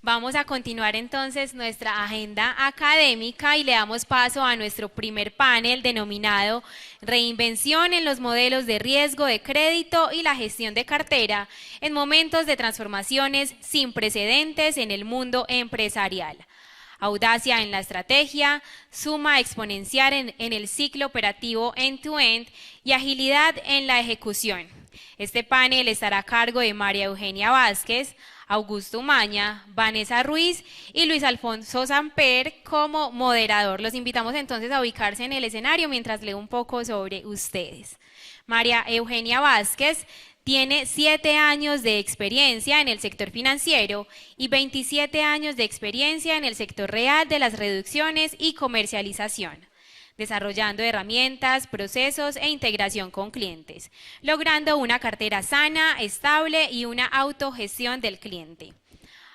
Vamos a continuar entonces nuestra agenda académica y le damos paso a nuestro primer panel denominado Reinvención en los modelos de riesgo de crédito y la gestión de cartera en momentos de transformaciones sin precedentes en el mundo empresarial. Audacia en la estrategia, suma exponencial en el ciclo operativo end-to-end y agilidad en la ejecución. Este panel estará a cargo de María Eugenia Vázquez, Augusto Umaña, Vanessa Ruiz y Luis Alfonso Samper como moderador. Los invitamos entonces a ubicarse en el escenario mientras leo un poco sobre ustedes. María Eugenia Vázquez tiene 7 años de experiencia en el sector financiero y 27 años de experiencia en el sector real de las reducciones y comercialización, desarrollando herramientas, procesos e integración con clientes, logrando una cartera sana, estable y una autogestión del cliente.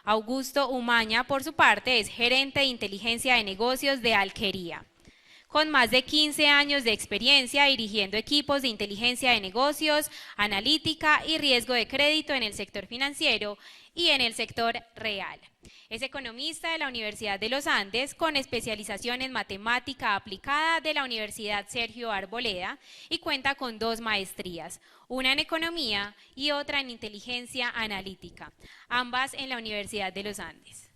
Augusto Umaña, por su parte, es gerente de inteligencia de negocios de Alquería, con más de 15 años de experiencia dirigiendo equipos de inteligencia de negocios, analítica y riesgo de crédito en el sector financiero y en el sector real. Es economista de la Universidad de los Andes con especialización en matemática aplicada de la Universidad Sergio Arboleda y cuenta con 2 maestrías, una en economía y otra en inteligencia analítica, ambas en la Universidad de los Andes.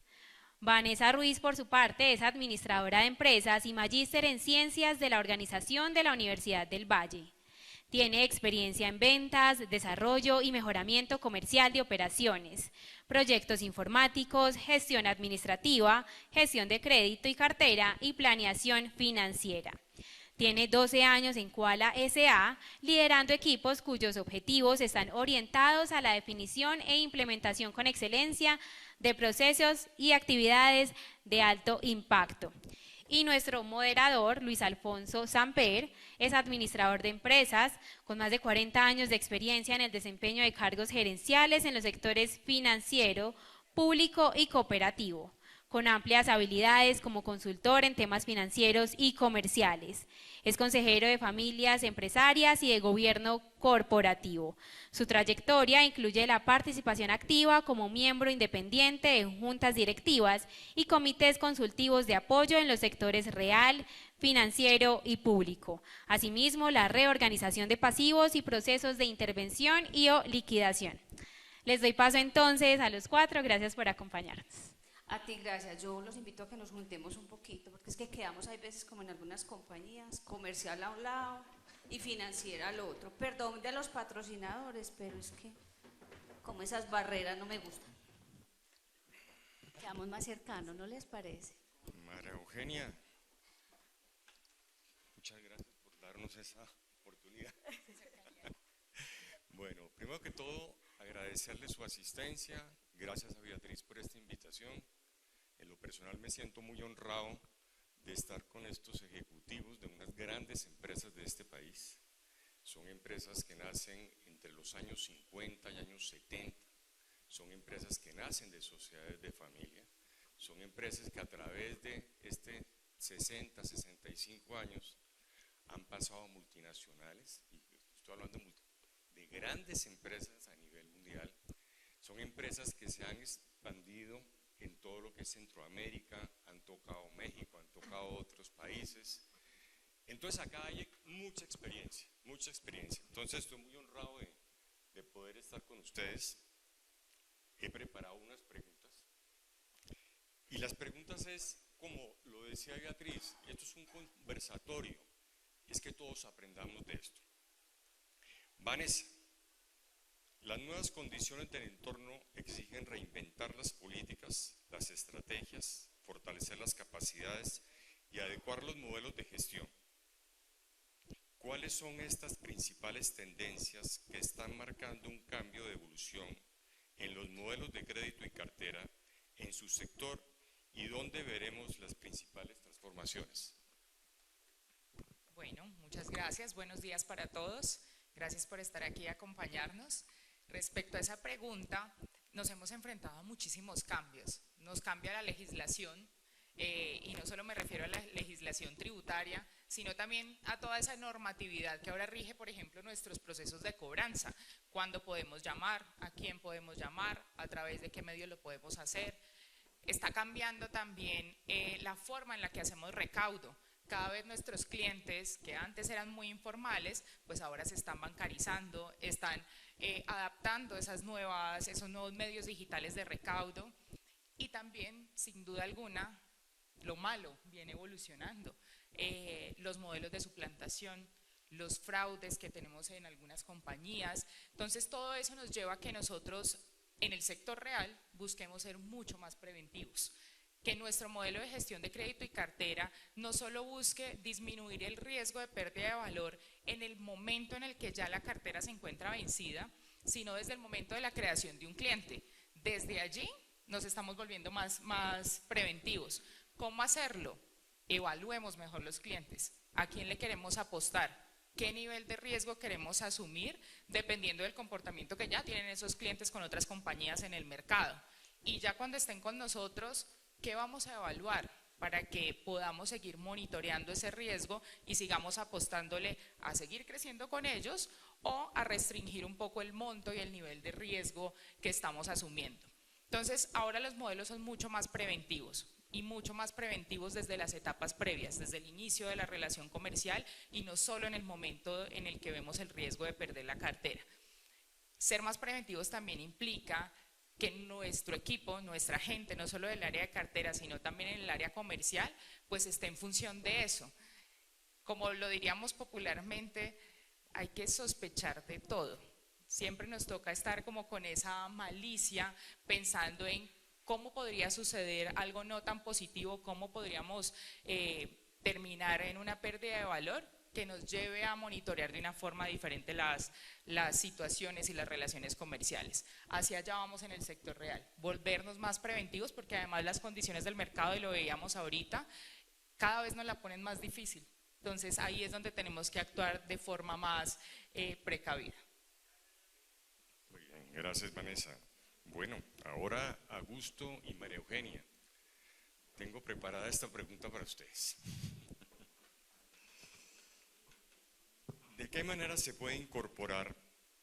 Vanessa Ruiz, por su parte, es administradora de empresas y magíster en ciencias de la organización de la Universidad del Valle. Tiene experiencia en ventas, desarrollo y mejoramiento comercial de operaciones, proyectos informáticos, gestión administrativa, gestión de crédito y cartera y planeación financiera. Tiene 12 años en Koala S.A., liderando equipos cuyos objetivos están orientados a la definición e implementación con excelencia de procesos y actividades de alto impacto. Y nuestro moderador, Luis Alfonso Samper, es administrador de empresas con más de 40 años de experiencia en el desempeño de cargos gerenciales en los sectores financiero, público y cooperativo, con amplias habilidades como consultor en temas financieros y comerciales. Es consejero de familias empresarias y de gobierno corporativo. Su trayectoria incluye la participación activa como miembro independiente en juntas directivas y comités consultivos de apoyo en los sectores real, financiero y público. Asimismo, la reorganización de pasivos y procesos de intervención y o liquidación. Les doy paso entonces a los 4. Gracias por acompañarnos. A ti, gracias. Yo los invito a que nos juntemos un poquito, porque es que quedamos, hay veces como en algunas compañías, comercial a un lado y financiera al otro. Perdón de los patrocinadores, pero es que como esas barreras no me gustan. Quedamos más cercanos, ¿no les parece? María Eugenia, muchas gracias por darnos esa oportunidad. Bueno, primero que todo, agradecerle su asistencia. Gracias a Beatriz por esta invitación. En lo personal me siento muy honrado de estar con estos ejecutivos de unas grandes empresas de este país. Son empresas que nacen entre los años 50 y años 70. Son empresas que nacen de sociedades de familia. Son empresas que a través de 60, 65 años han pasado a multinacionales. Y estoy hablando de grandes empresas a nivel mundial. Son empresas que se han expandido en todo lo que es Centroamérica, han tocado México, han tocado otros países. Entonces acá hay mucha experiencia, mucha experiencia. Entonces estoy muy honrado de poder estar con ustedes. He preparado unas preguntas. Y las preguntas es, como lo decía Beatriz, esto es un conversatorio, es que todos aprendamos de esto. Vanessa, las nuevas condiciones del entorno exigen reinventar las políticas, las estrategias, fortalecer las capacidades y adecuar los modelos de gestión. ¿Cuáles son estas principales tendencias que están marcando un cambio de evolución en los modelos de crédito y cartera en su sector y dónde veremos las principales transformaciones? Bueno, muchas gracias. Buenos días para todos. Gracias por estar aquí y acompañarnos. Respecto a esa pregunta, nos hemos enfrentado a muchísimos cambios. Nos cambia la legislación, y no solo me refiero a la legislación tributaria, sino también a toda esa normatividad que ahora rige, por ejemplo, nuestros procesos de cobranza. ¿Cuándo podemos llamar? ¿A quién podemos llamar? ¿A través de qué medios lo podemos hacer? Está cambiando también la forma en la que hacemos recaudo. Cada vez nuestros clientes, que antes eran muy informales, pues ahora se están bancarizando, están adaptando esos nuevos medios digitales de recaudo. Y también, sin duda alguna, lo malo viene evolucionando. Los modelos de suplantación, los fraudes que tenemos en algunas compañías. Entonces, todo eso nos lleva a que nosotros, en el sector real, busquemos ser mucho más preventivos. Que nuestro modelo de gestión de crédito y cartera no solo busque disminuir el riesgo de pérdida de valor en el momento en el que ya la cartera se encuentra vencida, sino desde el momento de la creación de un cliente. Desde allí nos estamos volviendo más preventivos. ¿Cómo hacerlo? Evaluemos mejor los clientes. ¿A quién le queremos apostar? ¿Qué nivel de riesgo queremos asumir? Dependiendo del comportamiento que ya tienen esos clientes con otras compañías en el mercado. Y ya cuando estén con nosotros, ¿qué vamos a evaluar para que podamos seguir monitoreando ese riesgo y sigamos apostándole a seguir creciendo con ellos o a restringir un poco el monto y el nivel de riesgo que estamos asumiendo? Entonces, ahora los modelos son mucho más preventivos y mucho más preventivos desde las etapas previas, desde el inicio de la relación comercial y no solo en el momento en el que vemos el riesgo de perder la cartera. Ser más preventivos también implica que nuestro equipo, nuestra gente, no solo del área de cartera, sino también en el área comercial, pues esté en función de eso. Como lo diríamos popularmente, hay que sospechar de todo. Siempre nos toca estar como con esa malicia, pensando en cómo podría suceder algo no tan positivo, cómo podríamos terminar en una pérdida de valor que nos lleve a monitorear de una forma diferente las situaciones y las relaciones comerciales. Hacia allá vamos en el sector real, volvernos más preventivos, porque además las condiciones del mercado, y lo veíamos ahorita, cada vez nos la ponen más difícil. Entonces ahí es donde tenemos que actuar de forma más precavida. Muy bien, gracias Vanessa. Bueno, ahora Augusto y María Eugenia, tengo preparada esta pregunta para ustedes. ¿De qué manera se puede incorporar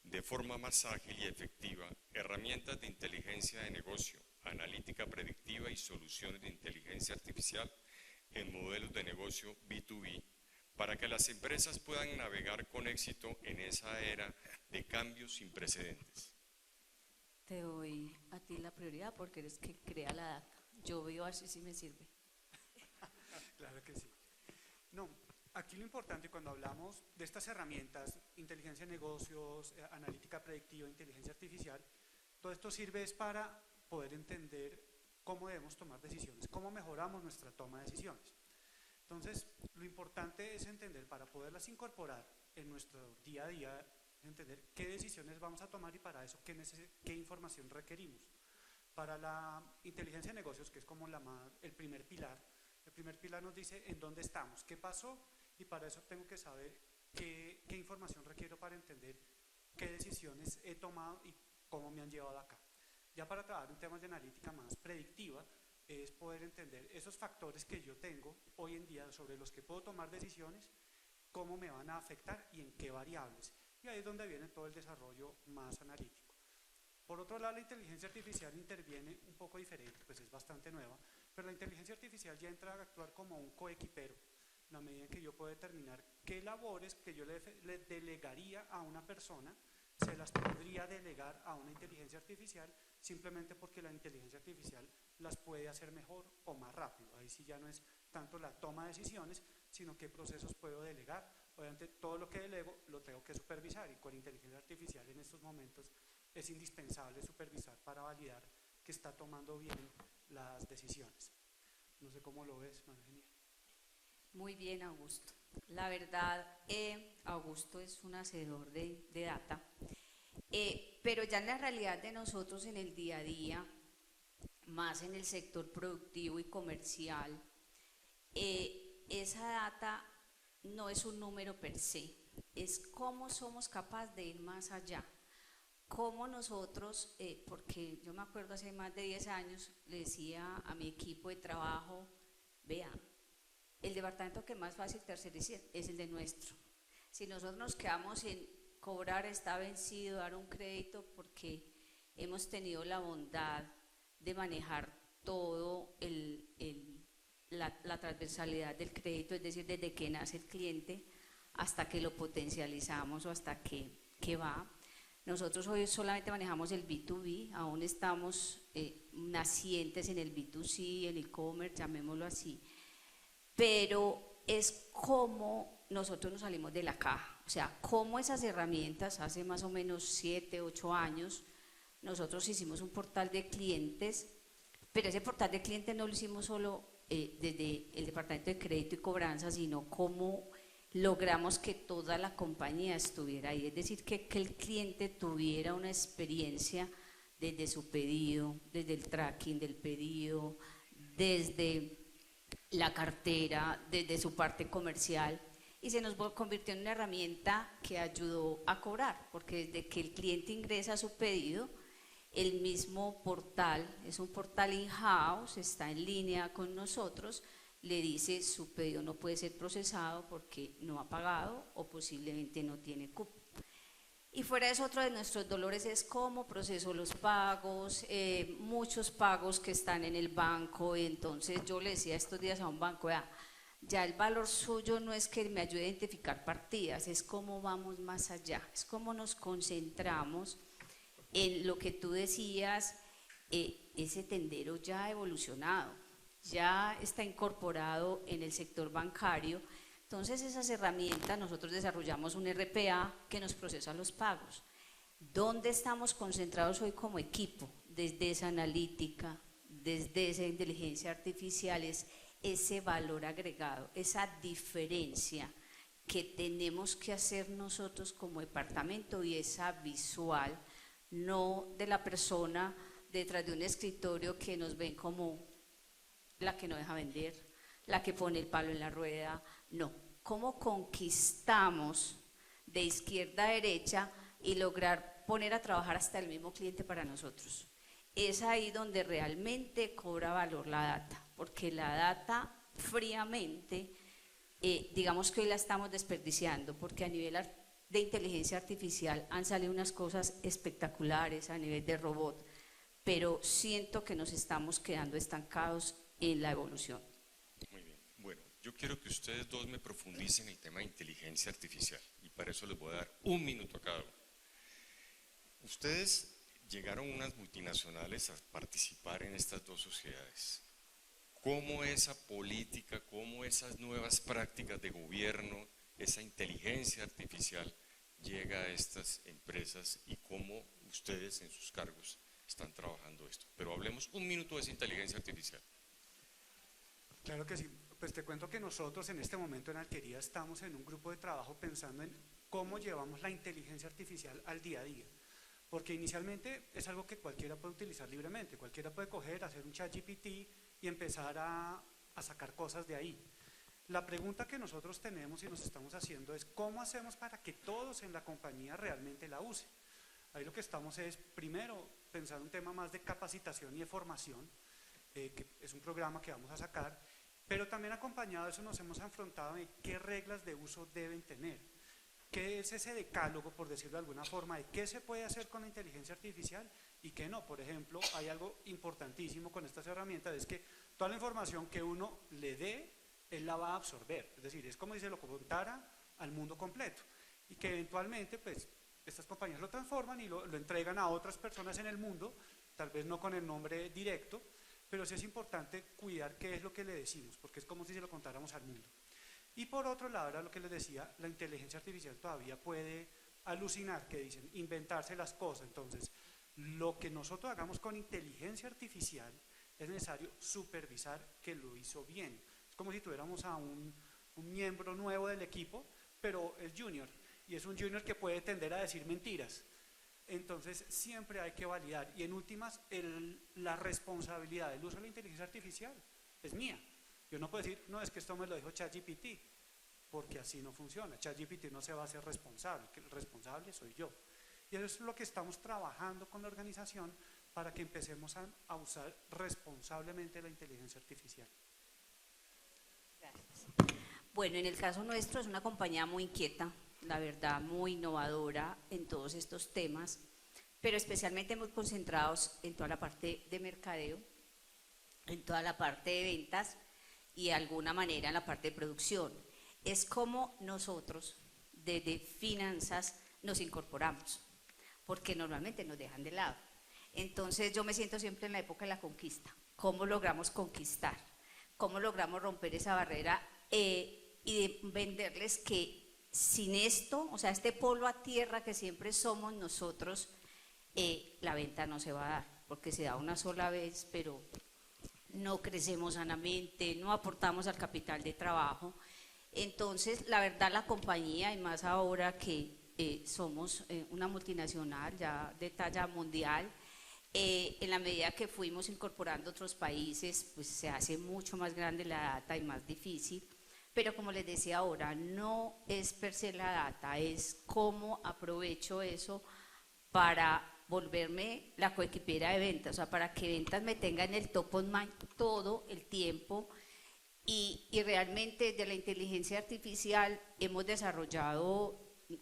de forma más ágil y efectiva herramientas de inteligencia de negocio, analítica predictiva y soluciones de inteligencia artificial en modelos de negocio B2B para que las empresas puedan navegar con éxito en esa era de cambios sin precedentes? Te doy a ti la prioridad porque eres que crea la data. Yo veo así si me sirve. Claro que sí. No, aquí lo importante cuando hablamos de estas herramientas, inteligencia de negocios, analítica predictiva, inteligencia artificial, todo esto sirve es para poder entender cómo debemos tomar decisiones, cómo mejoramos nuestra toma de decisiones. Entonces, lo importante es entender, para poderlas incorporar en nuestro día a día, entender qué decisiones vamos a tomar y para eso qué información requerimos. Para la inteligencia de negocios, que es como el primer pilar nos dice en dónde estamos, qué pasó, y para eso tengo que saber qué información requiero para entender qué decisiones he tomado y cómo me han llevado acá. Ya para trabajar en temas de analítica más predictiva, es poder entender esos factores que yo tengo hoy en día sobre los que puedo tomar decisiones, cómo me van a afectar y en qué variables. Y ahí es donde viene todo el desarrollo más analítico. Por otro lado, la inteligencia artificial interviene un poco diferente, pues es bastante nueva, pero la inteligencia artificial ya entra a actuar como un coequipero, en la medida en que yo puedo determinar qué labores que yo le delegaría a una persona, se las podría delegar a una inteligencia artificial, simplemente porque la inteligencia artificial las puede hacer mejor o más rápido. Ahí sí ya no es tanto la toma de decisiones, sino qué procesos puedo delegar. Obviamente todo lo que delego lo tengo que supervisar, y con inteligencia artificial en estos momentos es indispensable supervisar para validar que está tomando bien las decisiones. No sé cómo lo ves, María Eugenia. Muy bien, Augusto. La verdad, Augusto es un hacedor de data, pero ya en la realidad de nosotros en el día a día, más en el sector productivo y comercial, esa data no es un número per se, es cómo somos capaces de ir más allá. Cómo nosotros, porque yo me acuerdo hace más de 10 años, le decía a mi equipo de trabajo, vea, el departamento que más fácil tercerizar es el de nuestro. Si nosotros nos quedamos en cobrar, está vencido, dar un crédito, porque hemos tenido la bondad de manejar todo la transversalidad del crédito, es decir, desde que nace el cliente hasta que lo potencializamos o hasta que va. Nosotros hoy solamente manejamos el B2B, aún estamos nacientes en el B2C, el e-commerce, llamémoslo así, pero es como nosotros nos salimos de la caja, o sea, como esas herramientas, hace más o menos 7, 8 años, nosotros hicimos un portal de clientes, pero ese portal de clientes no lo hicimos solo desde el departamento de crédito y cobranza, sino como logramos que toda la compañía estuviera ahí, es decir, que el cliente tuviera una experiencia desde su pedido, desde el tracking del pedido, desde la cartera, desde su parte comercial, y se nos convirtió en una herramienta que ayudó a cobrar, porque desde que el cliente ingresa su pedido, el mismo portal, es un portal in-house, está en línea con nosotros, le dice su pedido no puede ser procesado porque no ha pagado o posiblemente no tiene cupo. Y fuera de eso, otro de nuestros dolores es cómo proceso los pagos, muchos pagos que están en el banco. Entonces yo le decía estos días a un banco, ya el valor suyo no es que me ayude a identificar partidas, es cómo vamos más allá, es cómo nos concentramos en lo que tú decías, ese tendero ya ha evolucionado, ya está incorporado en el sector bancario. Entonces esas herramientas, nosotros desarrollamos un RPA que nos procesa los pagos. ¿Dónde estamos concentrados hoy como equipo? Desde esa analítica, desde esa inteligencia artificial, es ese valor agregado, esa diferencia que tenemos que hacer nosotros como departamento y esa visual, no de la persona detrás de un escritorio que nos ven como la que no deja vender, la que pone el palo en la rueda, no. ¿Cómo conquistamos de izquierda a derecha y lograr poner a trabajar hasta el mismo cliente para nosotros? Es ahí donde realmente cobra valor la data, porque la data fríamente, digamos que hoy la estamos desperdiciando, porque a nivel de inteligencia artificial han salido unas cosas espectaculares a nivel de robot, pero siento que nos estamos quedando estancados en la evolución. Muy bien. Bueno, yo quiero que ustedes dos me profundicen en el tema de inteligencia artificial y para eso les voy a dar 1 minuto a cada uno. Ustedes llegaron unas multinacionales a participar en estas dos sociedades. ¿Cómo esa política, cómo esas nuevas prácticas de gobierno, esa inteligencia artificial llega a estas empresas y cómo ustedes en sus cargos están trabajando esto? Pero hablemos 1 minuto de esa inteligencia artificial. Claro que sí, pues te cuento que nosotros en este momento en Alquería estamos en un grupo de trabajo pensando en cómo llevamos la inteligencia artificial al día a día, porque inicialmente es algo que cualquiera puede utilizar libremente, cualquiera puede coger, hacer un ChatGPT y empezar a sacar cosas de ahí. La pregunta que nosotros tenemos y nos estamos haciendo es cómo hacemos para que todos en la compañía realmente la usen. Ahí lo que estamos es, primero, pensar un tema más de capacitación y de formación, que es un programa que vamos a sacar, pero también acompañado de eso nos hemos enfrentado en qué reglas de uso deben tener, qué es ese decálogo, por decirlo de alguna forma, de qué se puede hacer con la inteligencia artificial y qué no. Por ejemplo, hay algo importantísimo con estas herramientas, es que toda la información que uno le dé, él la va a absorber, es decir, es como si se lo contara al mundo completo y que eventualmente pues estas compañías lo transforman y lo entregan a otras personas en el mundo, tal vez no con el nombre directo, pero sí es importante cuidar qué es lo que le decimos, porque es como si se lo contáramos al mundo. Y por otro lado, era lo que les decía, la inteligencia artificial todavía puede alucinar, que dicen, inventarse las cosas. Entonces, lo que nosotros hagamos con inteligencia artificial es necesario supervisar que lo hizo bien. Es como si tuviéramos a un miembro nuevo del equipo, pero es junior, y es un junior que puede tender a decir mentiras. Entonces siempre hay que validar y en últimas la responsabilidad del uso de la inteligencia artificial es mía. Yo no puedo decir, no, es que esto me lo dijo ChatGPT, porque así no funciona. ChatGPT no se va a hacer responsable, que el responsable soy yo. Y eso es lo que estamos trabajando con la organización para que empecemos a usar responsablemente la inteligencia artificial. Gracias. Bueno, en el caso nuestro es una compañía muy inquieta, la verdad muy innovadora en todos estos temas, pero especialmente muy concentrados en toda la parte de mercadeo. en toda la parte de ventas y de alguna manera en la parte de producción. Es como nosotros desde finanzas nos incorporamos, porque normalmente nos dejan de lado. Entonces yo me siento siempre en la época de la conquista. ¿Cómo logramos conquistar? ¿Cómo logramos romper esa barrera y de venderles que sin esto, o sea, este polo a tierra que siempre somos nosotros, la venta no se va a dar, porque se da una sola vez, pero no crecemos sanamente, no aportamos al capital de trabajo. Entonces, la verdad, la compañía, y más ahora que somos una multinacional ya de talla mundial, en la medida que fuimos incorporando otros países, pues se hace mucho más grande la data y más difícil. Pero como les decía ahora, no es per se la data, es cómo aprovecho eso para volverme la coequipera de ventas, o sea, para que ventas me tenga en el top of mind todo el tiempo. Y realmente de la inteligencia artificial hemos desarrollado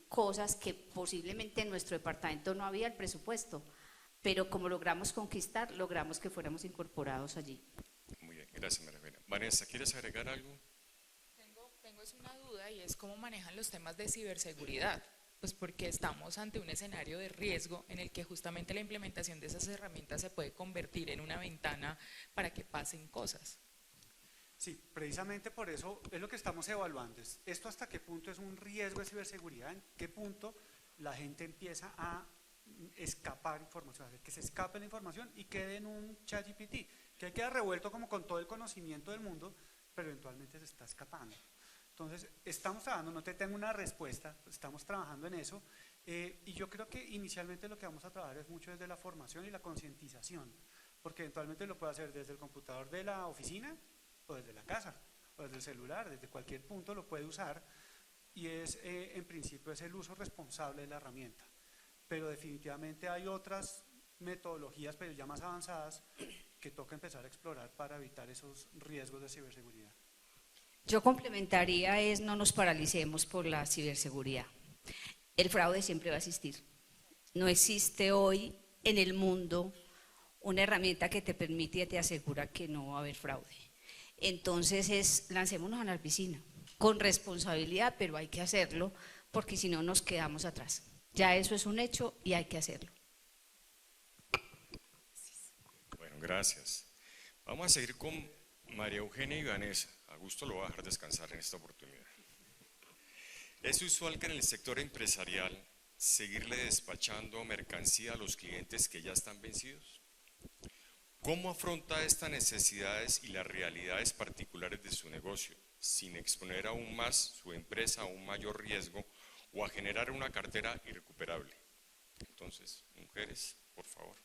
cosas que posiblemente en nuestro departamento no había el presupuesto, pero como logramos conquistar, logramos que fuéramos incorporados allí. Muy bien, gracias María Elena. Vanessa, ¿quieres agregar algo? Tengo es una duda y es cómo manejan los temas de ciberseguridad. Pues porque estamos ante un escenario de riesgo en el que justamente la implementación de esas herramientas se puede convertir en una ventana para que pasen cosas. Sí, precisamente por eso es lo que estamos evaluando. ¿Esto hasta qué punto es un riesgo de ciberseguridad? ¿En qué punto la gente empieza a escapar información, hacer que se escape la información y quede en un ChatGPT, que queda revuelto como con todo el conocimiento del mundo, pero eventualmente se está escapando? Entonces, estamos trabajando, no te tengo una respuesta, estamos trabajando en eso, y yo creo que inicialmente lo que vamos a trabajar es mucho desde la formación y la concientización, porque eventualmente lo puede hacer desde el computador de la oficina, o desde la casa, o desde el celular, desde cualquier punto lo puede usar, y en principio es el uso responsable de la herramienta. Pero definitivamente hay otras metodologías, pero ya más avanzadas, que toca empezar a explorar para evitar esos riesgos de ciberseguridad. Yo complementaría no nos paralicemos por la ciberseguridad. El fraude siempre va a existir. No existe hoy en el mundo una herramienta que te permite y te asegura que no va a haber fraude. Entonces lancémonos a la piscina, con responsabilidad, pero hay que hacerlo, porque si no nos quedamos atrás. Ya eso es un hecho y hay que hacerlo. Bueno, gracias. Vamos a seguir con María Eugenia y Vanessa. Augusto lo va a dejar descansar en esta oportunidad. ¿Es usual que en el sector empresarial seguirle despachando mercancía a los clientes que ya están vencidos? ¿Cómo afronta estas necesidades y las realidades particulares de su negocio, sin exponer aún más su empresa a un mayor riesgo o a generar una cartera irrecuperable? Entonces, mujeres, por favor.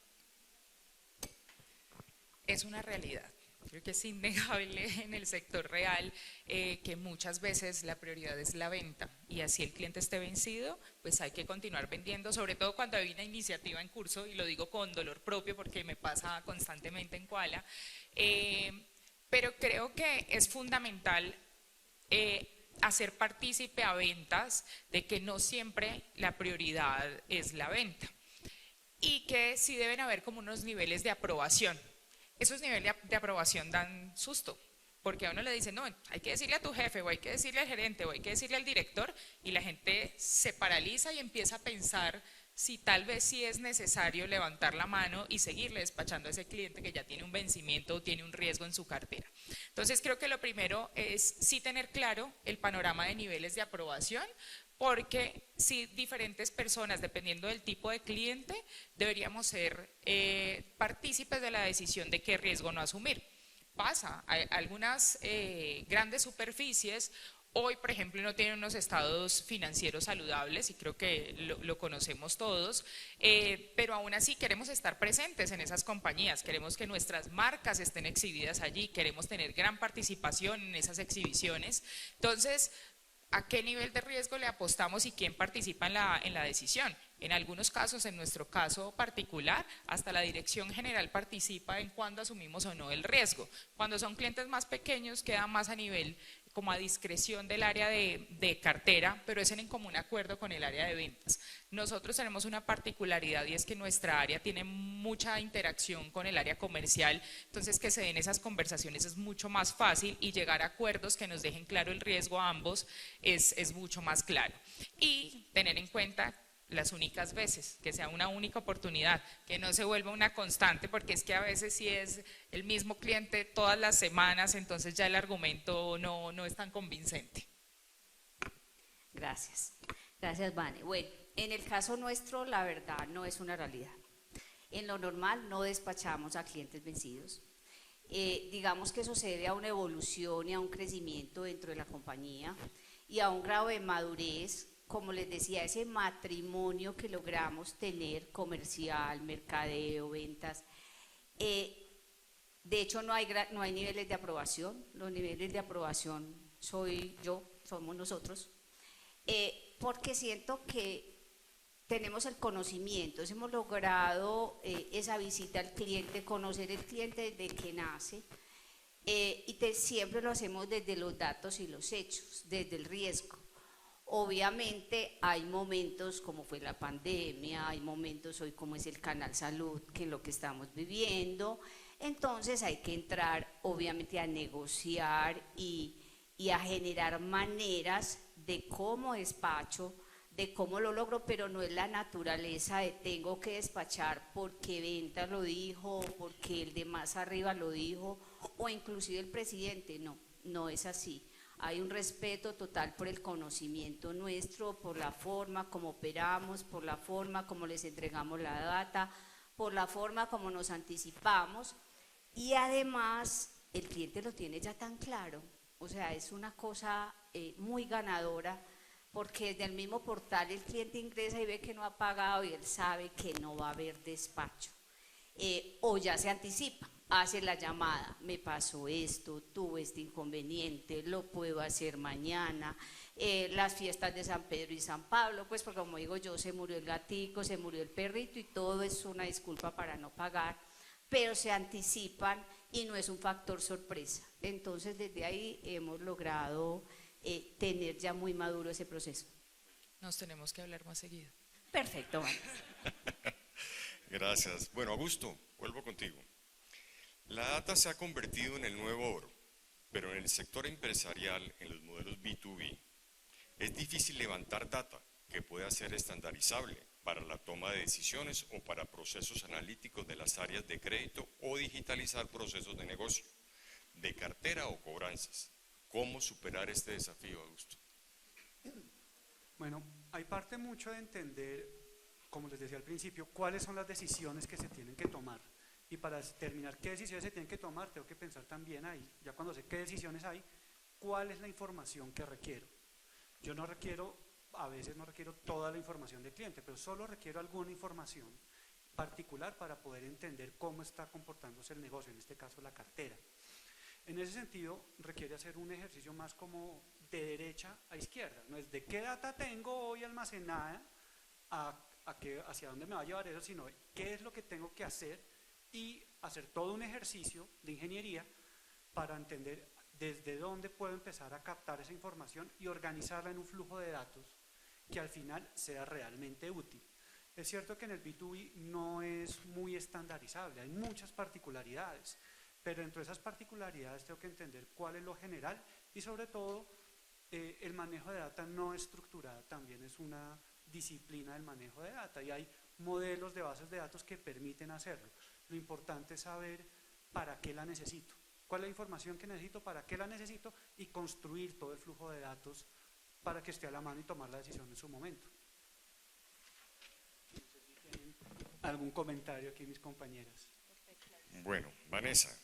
Es una realidad. Creo que es innegable en el sector real que muchas veces la prioridad es la venta, y así el cliente esté vencido, pues hay que continuar vendiendo, sobre todo cuando hay una iniciativa en curso, y lo digo con dolor propio porque me pasa constantemente en Koala, pero creo que es fundamental hacer partícipe a ventas de que no siempre la prioridad es la venta, y que sí deben haber como unos niveles de aprobación. Esos niveles de aprobación dan susto, porque a uno le dicen, no, hay que decirle a tu jefe, o hay que decirle al gerente, o hay que decirle al director, y la gente se paraliza y empieza a pensar si tal vez sí es necesario levantar la mano y seguirle despachando a ese cliente que ya tiene un vencimiento o tiene un riesgo en su cartera. Entonces creo que lo primero es sí tener claro el panorama de niveles de aprobación, porque si diferentes personas, dependiendo del tipo de cliente, deberíamos ser partícipes de la decisión de qué riesgo no asumir. Pasa, hay algunas grandes superficies hoy, por ejemplo, no tienen unos estados financieros saludables, y creo que lo conocemos todos, pero aún así queremos estar presentes en esas compañías, queremos que nuestras marcas estén exhibidas allí, queremos tener gran participación en esas exhibiciones. Entonces, ¿a qué nivel de riesgo le apostamos y quién participa en la decisión? En algunos casos, en nuestro caso particular, hasta la dirección general participa en cuándo asumimos o no el riesgo. Cuando son clientes más pequeños, queda más a nivel como a discreción del área de cartera, pero es en común acuerdo con el área de ventas. Nosotros tenemos una particularidad y es que nuestra área tiene mucha interacción con el área comercial, entonces que se den esas conversaciones es mucho más fácil y llegar a acuerdos que nos dejen claro el riesgo a ambos es mucho más claro. Y tener en cuenta las únicas veces, que sea una única oportunidad, que no se vuelva una constante, porque es que a veces si es el mismo cliente todas las semanas, entonces ya el argumento no es tan convincente. Gracias. Gracias, Vane. Bueno, en el caso nuestro, la verdad no es una realidad. En lo normal no despachamos a clientes vencidos. Digamos que eso se debe a una evolución y a un crecimiento dentro de la compañía y a un grado de madurez, como les decía, ese matrimonio que logramos tener, comercial, mercadeo, ventas. De hecho, no hay niveles de aprobación. Los niveles de aprobación somos nosotros, porque siento que tenemos el conocimiento, hemos logrado esa visita al cliente, conocer el cliente desde que nace, y siempre lo hacemos desde los datos y los hechos, desde el riesgo. Obviamente hay momentos como fue la pandemia, hay momentos hoy como es el Canal Salud, que es lo que estamos viviendo, entonces hay que entrar obviamente a negociar y a generar maneras de cómo despacho, de cómo lo logro, pero no es la naturaleza de tengo que despachar porque Venta lo dijo, porque el de más arriba lo dijo, o inclusive el presidente, no es así. Hay un respeto total por el conocimiento nuestro, por la forma como operamos, por la forma como les entregamos la data, por la forma como nos anticipamos, y además el cliente lo tiene ya tan claro, o sea, es una cosa muy ganadora, porque desde el mismo portal el cliente ingresa y ve que no ha pagado y él sabe que no va a haber despacho, o ya se anticipa. Hace la llamada, me pasó esto, tuve este inconveniente, lo puedo hacer mañana, las fiestas de San Pedro y San Pablo, pues porque como digo yo, se murió el gatico, se murió el perrito y todo es una disculpa para no pagar, pero se anticipan y no es un factor sorpresa. Entonces desde ahí hemos logrado tener ya muy maduro ese proceso. Nos tenemos que hablar más seguido. Perfecto, Vane. Gracias. Bueno, Augusto, vuelvo contigo. La data se ha convertido en el nuevo oro, pero en el sector empresarial, en los modelos B2B, es difícil levantar data que pueda ser estandarizable para la toma de decisiones o para procesos analíticos de las áreas de crédito o digitalizar procesos de negocio, de cartera o cobranzas. ¿Cómo superar este desafío, Augusto? Bueno, hay parte mucho de entender, como les decía al principio, cuáles son las decisiones que se tienen que tomar. Y para determinar qué decisiones se tienen que tomar, tengo que pensar también ahí, ya cuando sé qué decisiones hay, cuál es la información que requiero. Yo a veces no requiero toda la información del cliente, pero solo requiero alguna información particular para poder entender cómo está comportándose el negocio, en este caso la cartera. En ese sentido, requiere hacer un ejercicio más como de derecha a izquierda, no es de qué data tengo hoy almacenada hacia dónde me va a llevar eso, sino qué es lo que tengo que hacer y hacer todo un ejercicio de ingeniería para entender desde dónde puedo empezar a captar esa información y organizarla en un flujo de datos que al final sea realmente útil. Es cierto que en el B2B no es muy estandarizable, hay muchas particularidades, pero dentro de esas particularidades tengo que entender cuál es lo general y sobre todo el manejo de data no estructurada también es una disciplina del manejo de data y hay modelos de bases de datos que permiten hacerlo. Lo importante es saber para qué la necesito, cuál es la información que necesito, para qué la necesito y construir todo el flujo de datos para que esté a la mano y tomar la decisión en su momento. No sé si tienen algún comentario aquí mis compañeras. Bueno, Vanessa,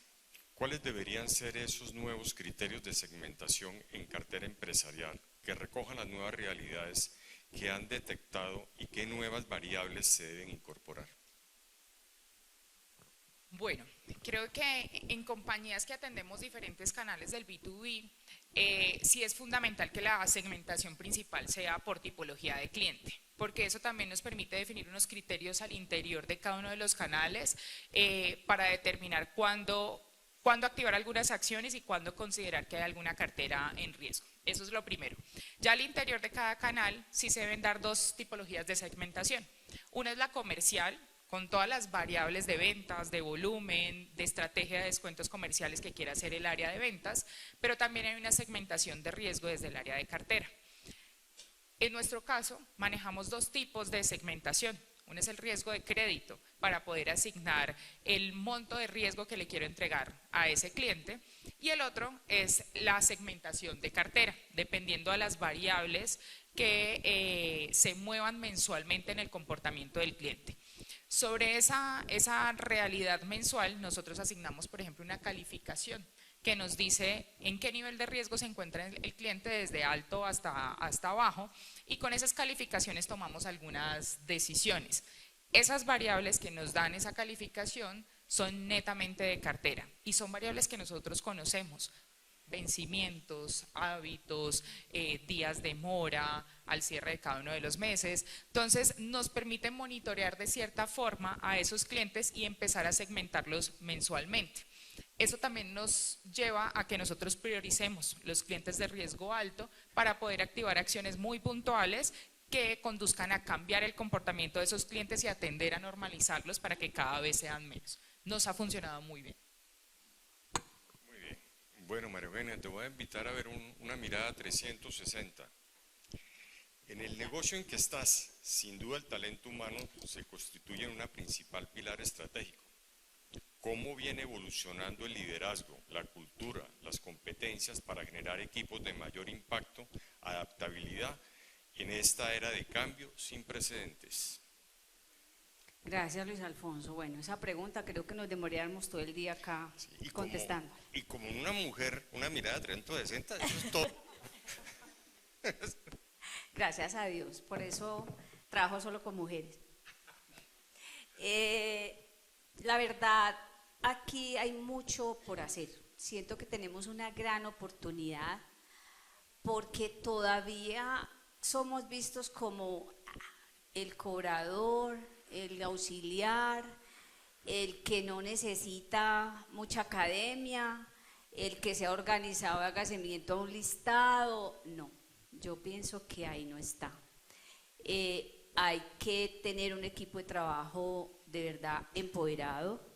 ¿cuáles deberían ser esos nuevos criterios de segmentación en cartera empresarial que recojan las nuevas realidades que han detectado y qué nuevas variables se deben incorporar? Bueno, creo que en compañías que atendemos diferentes canales del B2B, sí es fundamental que la segmentación principal sea por tipología de cliente, porque eso también nos permite definir unos criterios al interior de cada uno de los canales para determinar cuándo cuándo activar algunas acciones y cuándo considerar que hay alguna cartera en riesgo. Eso es lo primero. Ya al interior de cada canal sí se deben dar dos tipologías de segmentación. Una es la comercial, con todas las variables de ventas, de volumen, de estrategia de descuentos comerciales que quiera hacer el área de ventas, pero también hay una segmentación de riesgo desde el área de cartera. En nuestro caso, manejamos dos tipos de segmentación. Uno es el riesgo de crédito, para poder asignar el monto de riesgo que le quiero entregar a ese cliente, y el otro es la segmentación de cartera, dependiendo de las variables que se muevan mensualmente en el comportamiento del cliente. Sobre esa realidad mensual, nosotros asignamos, por ejemplo, una calificación que nos dice en qué nivel de riesgo se encuentra el cliente desde alto hasta bajo, y con esas calificaciones tomamos algunas decisiones. Esas variables que nos dan esa calificación son netamente de cartera y son variables que nosotros conocemos: vencimientos, hábitos, días de mora al cierre de cada uno de los meses. Entonces nos permite monitorear de cierta forma a esos clientes y empezar a segmentarlos mensualmente. Eso también nos lleva a que nosotros prioricemos los clientes de riesgo alto para poder activar acciones muy puntuales que conduzcan a cambiar el comportamiento de esos clientes y atender a normalizarlos para que cada vez sean menos. Nos ha funcionado muy bien. Muy bien. Bueno, María Eugenia, te voy a invitar a ver una mirada 360. En el negocio en que estás, sin duda el talento humano se constituye en una principal pilar estratégico. ¿Cómo viene evolucionando el liderazgo, la cultura, las competencias para generar equipos de mayor impacto, adaptabilidad en esta era de cambio sin precedentes? Gracias, Luis Alfonso. Bueno, esa pregunta creo que nos demoraríamos todo el día acá contestando. Y como una mujer, una mirada 360, eso es todo. Gracias a Dios, por eso trabajo solo con mujeres. La verdad, aquí hay mucho por hacer. Siento que tenemos una gran oportunidad porque todavía somos vistos como el cobrador, el auxiliar, el que no necesita mucha academia, el que se ha organizado y haga seguimiento a un listado. No, yo pienso que ahí no está. Hay que tener un equipo de trabajo de verdad empoderado,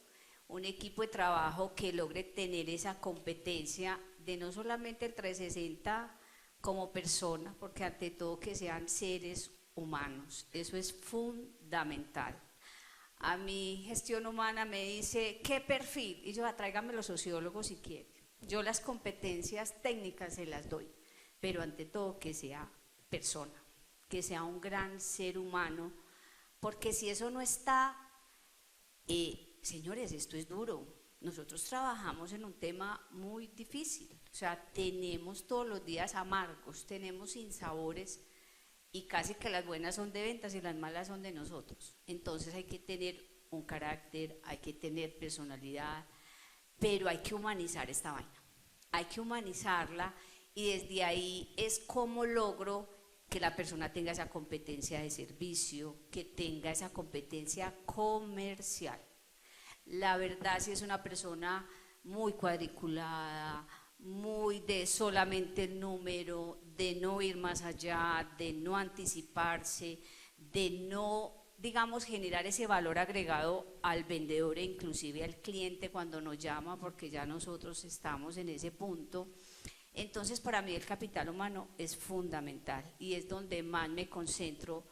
un equipo de trabajo que logre tener esa competencia de no solamente el 360 como persona, porque ante todo que sean seres humanos, eso es fundamental. A mi gestión humana me dice, ¿qué perfil? Y yo, tráigame los sociólogos si quiere. Yo las competencias técnicas se las doy, pero ante todo que sea persona, que sea un gran ser humano, porque si eso no está, señores, esto es duro. Nosotros trabajamos en un tema muy difícil, o sea, tenemos todos los días amargos, tenemos sinsabores, y casi que las buenas son de ventas y las malas son de nosotros. Entonces hay que tener un carácter, hay que tener personalidad, pero hay que humanizar esta vaina, hay que humanizarla, y desde ahí es cómo logro que la persona tenga esa competencia de servicio, que tenga esa competencia comercial. La verdad, si es una persona muy cuadriculada, muy de solamente el número, de no ir más allá, de no anticiparse, de no, digamos, generar ese valor agregado al vendedor e inclusive al cliente cuando nos llama, porque ya nosotros estamos en ese punto. Entonces, para mí el capital humano es fundamental y es donde más me concentro,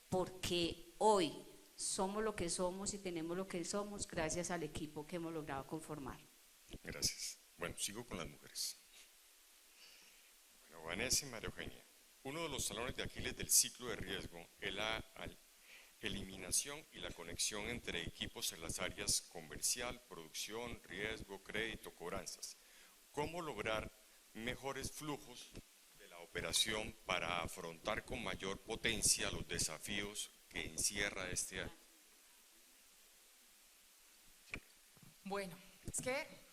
porque hoy somos lo que somos y tenemos lo que somos gracias al equipo que hemos logrado conformar. Gracias. Bueno, sigo con las mujeres. Bueno, Vanessa y María Eugenia, uno de los talones de Aquiles del ciclo de riesgo es la eliminación y la conexión entre equipos en las áreas comercial, producción, riesgo, crédito, cobranzas. ¿Cómo lograr mejores flujos de la operación para afrontar con mayor potencia los desafíos que encierra este año? Bueno, es que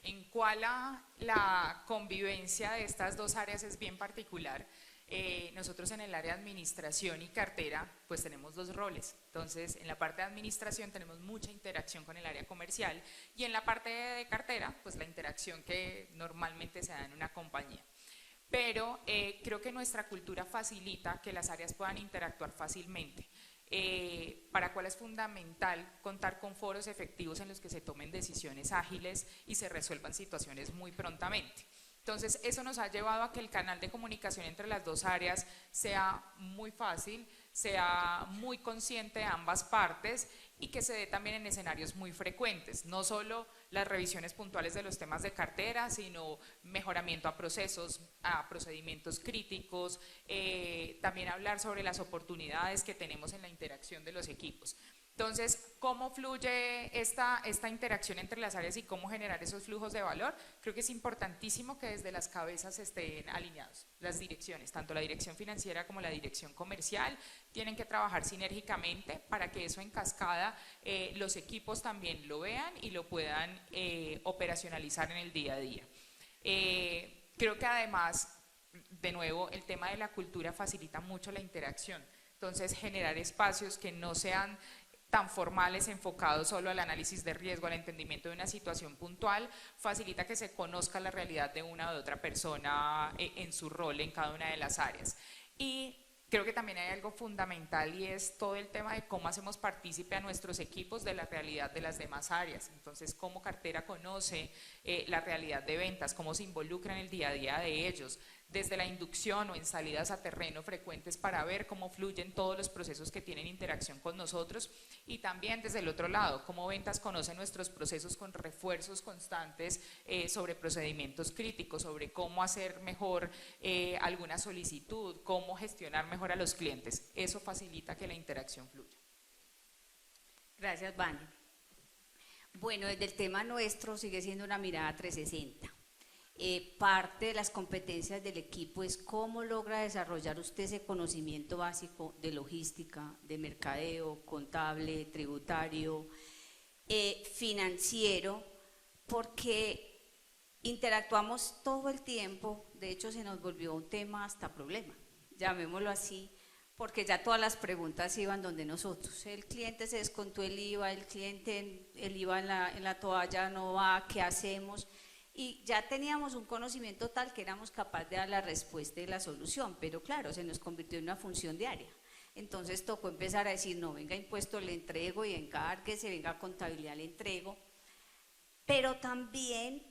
en Quala la convivencia de estas dos áreas es bien particular. Nosotros en el área de administración y cartera pues tenemos dos roles. Entonces en la parte de administración tenemos mucha interacción con el área comercial y en la parte de cartera pues la interacción que normalmente se da en una compañía. Pero creo que nuestra cultura facilita que las áreas puedan interactuar fácilmente. Para cual es fundamental contar con foros efectivos en los que se tomen decisiones ágiles y se resuelvan situaciones muy prontamente. Entonces, eso nos ha llevado a que el canal de comunicación entre las dos áreas sea muy fácil, sea muy consciente de ambas partes y que se dé también en escenarios muy frecuentes, no solo las revisiones puntuales de los temas de cartera, sino mejoramiento a procesos, a procedimientos críticos, también hablar sobre las oportunidades que tenemos en la interacción de los equipos. Entonces, ¿cómo fluye esta interacción entre las áreas y cómo generar esos flujos de valor? Creo que es importantísimo que desde las cabezas estén alineados las direcciones, tanto la dirección financiera como la dirección comercial, tienen que trabajar sinérgicamente para que eso en cascada los equipos también lo vean y lo puedan operacionalizar en el día a día. Creo que además, de nuevo, el tema de la cultura facilita mucho la interacción, entonces generar espacios que no sean tan formales, enfocados solo al análisis de riesgo, al entendimiento de una situación puntual, facilita que se conozca la realidad de una u otra persona en su rol en cada una de las áreas. Y creo que también hay algo fundamental y es todo el tema de cómo hacemos partícipe a nuestros equipos de la realidad de las demás áreas. Entonces, cómo cartera conoce la realidad de ventas, cómo se involucra en el día a día de ellos, desde la inducción o en salidas a terreno frecuentes para ver cómo fluyen todos los procesos que tienen interacción con nosotros y también desde el otro lado, cómo ventas conoce nuestros procesos con refuerzos constantes sobre procedimientos críticos, sobre cómo hacer mejor alguna solicitud, cómo gestionar mejor a los clientes. Eso facilita que la interacción fluya. Gracias, Vani. Bueno, desde el tema nuestro sigue siendo una mirada 360. Parte de las competencias del equipo es cómo logra desarrollar usted ese conocimiento básico de logística, de mercadeo, contable, tributario, financiero, porque interactuamos todo el tiempo, de hecho se nos volvió un tema hasta problema, llamémoslo así, porque ya todas las preguntas iban donde nosotros. El cliente se descontó el IVA, el IVA en la toalla no va, ¿qué hacemos? Y ya teníamos un conocimiento tal que éramos capaces de dar la respuesta y la solución, pero claro, se nos convirtió en una función diaria. Entonces tocó empezar a decir, no, venga impuesto le entrego y encárguese, venga contabilidad le entrego. Pero también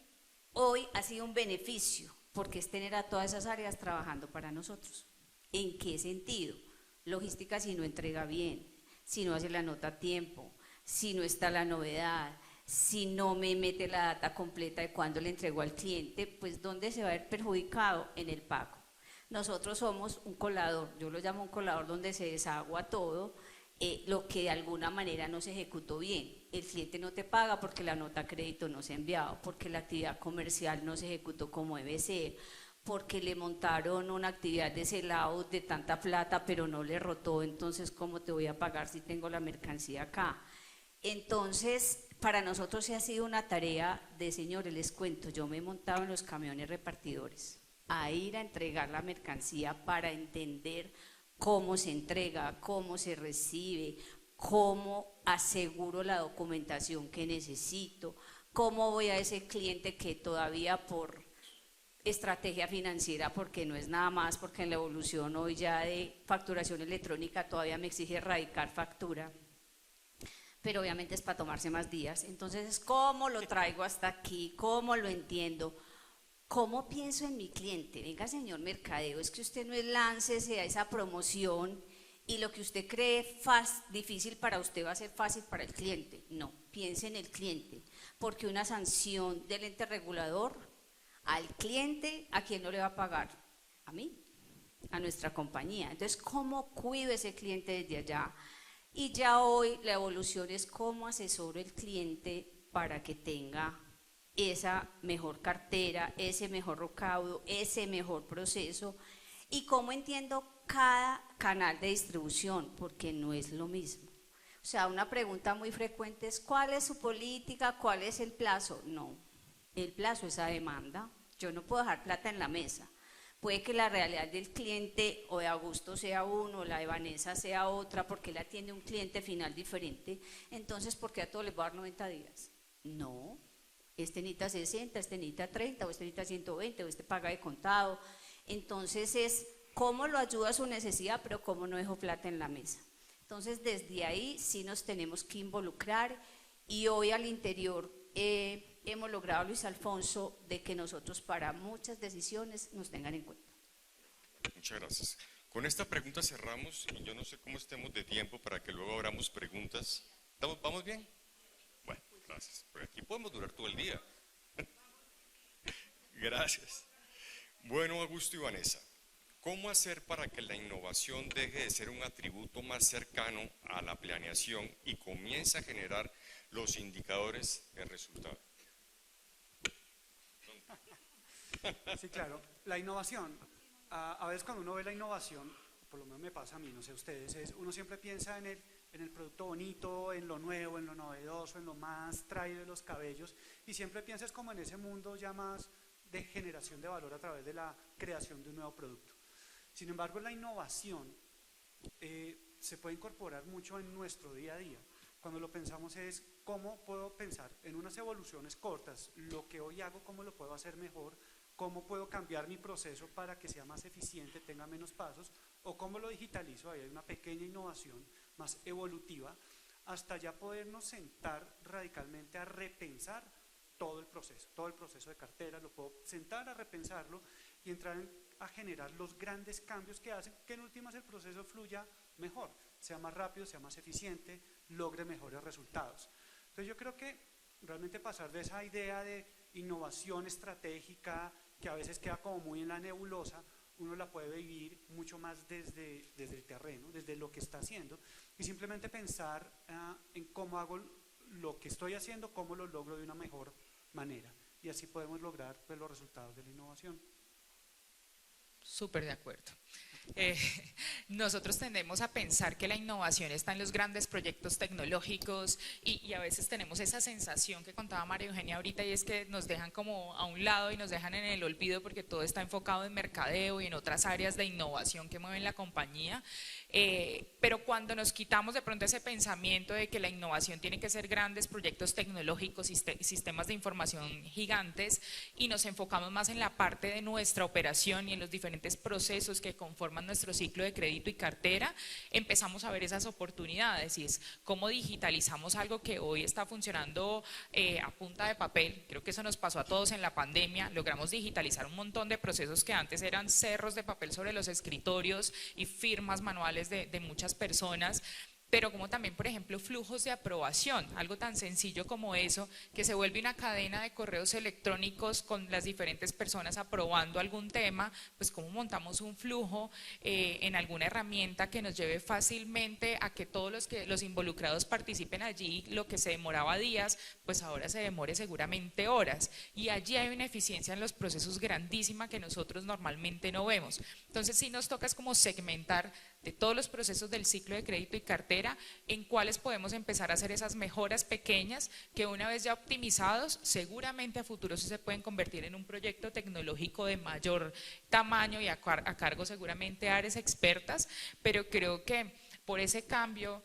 hoy ha sido un beneficio, porque es tener a todas esas áreas trabajando para nosotros. ¿En qué sentido? Logística si no entrega bien, si no hace la nota a tiempo, si no está la novedad, si no me mete la data completa de cuándo le entregó al cliente, pues ¿dónde se va a ver perjudicado? En el pago. Nosotros somos un colador, yo lo llamo un colador donde se desagua todo, lo que de alguna manera no se ejecutó bien. El cliente no te paga porque la nota a crédito no se ha enviado, porque la actividad comercial no se ejecutó como debe ser, porque le montaron una actividad de selado de tanta plata pero no le rotó, entonces ¿cómo te voy a pagar si tengo la mercancía acá? Entonces, para nosotros sí ha sido una tarea de, señores, les cuento, yo me he montado en los camiones repartidores a ir a entregar la mercancía para entender cómo se entrega, cómo se recibe, cómo aseguro la documentación que necesito, cómo voy a ese cliente que todavía por estrategia financiera, porque no es nada más, porque en la evolución hoy ya de facturación electrónica todavía me exige erradicar factura, pero obviamente es para tomarse más días. Entonces, ¿cómo lo traigo hasta aquí? ¿Cómo lo entiendo? ¿Cómo pienso en mi cliente? Venga, señor mercadeo, es que usted no es láncese a esa promoción y lo que usted cree difícil para usted va a ser fácil para el cliente. No, piense en el cliente, porque una sanción del ente regulador al cliente, ¿a quién no le va a pagar? A mí, a nuestra compañía. Entonces, ¿cómo cuido ese cliente desde allá? Y ya hoy la evolución es cómo asesoro el cliente para que tenga esa mejor cartera, ese mejor recaudo, ese mejor proceso y cómo entiendo cada canal de distribución, porque no es lo mismo. O sea, una pregunta muy frecuente es ¿cuál es su política? ¿Cuál es el plazo? No, el plazo es a demanda. Yo no puedo dejar plata en la mesa, Puede que la realidad del cliente o de Augusto sea uno, o la de Vanessa sea otra, porque él atiende un cliente final diferente. Entonces, ¿por qué a todos les va a dar 90 días? No, este necesita 60, este necesita 30, o este necesita 120, o este paga de contado. Entonces es cómo lo ayuda a su necesidad, pero cómo no dejo plata en la mesa. Entonces, desde ahí sí nos tenemos que involucrar, y hoy al interior hemos logrado, Luis Alfonso, de que nosotros para muchas decisiones nos tengan en cuenta. Muchas gracias. Con esta pregunta cerramos, y yo no sé cómo estemos de tiempo para que luego abramos preguntas. ¿Vamos bien? Bueno, gracias. Pero aquí podemos durar todo el día. Gracias. Bueno, Augusto y Vanessa, ¿cómo hacer para que la innovación deje de ser un atributo más cercano a la planeación y comience a generar los indicadores de resultado? Sí, claro. La innovación, a veces cuando uno ve la innovación, por lo menos me pasa a mí, no sé ustedes, uno siempre piensa en el producto bonito, en lo nuevo, en lo novedoso, en lo más traído de los cabellos, y siempre piensas como en ese mundo ya más de generación de valor a través de la creación de un nuevo producto. Sin embargo, la innovación se puede incorporar mucho en nuestro día a día. Cuando lo pensamos es cómo puedo pensar en unas evoluciones cortas, lo que hoy hago, cómo lo puedo hacer mejor, cómo puedo cambiar mi proceso para que sea más eficiente, tenga menos pasos, o cómo lo digitalizo. Ahí hay una pequeña innovación más evolutiva, hasta ya podernos sentar radicalmente a repensar todo el proceso de cartera. Lo puedo sentar a repensarlo y entrar a generar los grandes cambios que hacen que en últimas el proceso fluya mejor, sea más rápido, sea más eficiente, logre mejores resultados. Entonces yo creo que realmente pasar de esa idea de innovación estratégica que a veces queda como muy en la nebulosa, uno la puede vivir mucho más desde el terreno, desde lo que está haciendo, y simplemente pensar en cómo hago lo que estoy haciendo, cómo lo logro de una mejor manera, y así podemos lograr pues, los resultados de la innovación. Súper de acuerdo. Nosotros tendemos a pensar que la innovación está en los grandes proyectos tecnológicos y a veces tenemos esa sensación que contaba María Eugenia ahorita, y es que nos dejan como a un lado y nos dejan en el olvido porque todo está enfocado en mercadeo y en otras áreas de innovación que mueven la compañía. Pero cuando nos quitamos de pronto ese pensamiento de que la innovación tiene que ser grandes proyectos tecnológicos, sistemas de información gigantes, y nos enfocamos más en la parte de nuestra operación y en los diferentes procesos que conforman nuestro ciclo de crédito y cartera, empezamos a ver esas oportunidades, y es cómo digitalizamos algo que hoy está funcionando a punta de papel. Creo que eso nos pasó a todos en la pandemia. Logramos digitalizar un montón de procesos que antes eran cerros de papel sobre los escritorios y firmas manuales de muchas personas, pero como también, por ejemplo, flujos de aprobación, algo tan sencillo como eso, que se vuelve una cadena de correos electrónicos con las diferentes personas aprobando algún tema. Pues cómo montamos un flujo en alguna herramienta que nos lleve fácilmente a que todos los involucrados participen allí. Lo que se demoraba días, pues ahora se demore seguramente horas, y allí hay una eficiencia en los procesos grandísima que nosotros normalmente no vemos. Entonces sí nos toca es como segmentar de todos los procesos del ciclo de crédito y cartera, en cuáles podemos empezar a hacer esas mejoras pequeñas que, una vez ya optimizados, seguramente a futuro se pueden convertir en un proyecto tecnológico de mayor tamaño y a cargo seguramente de áreas expertas. Pero creo que por ese cambio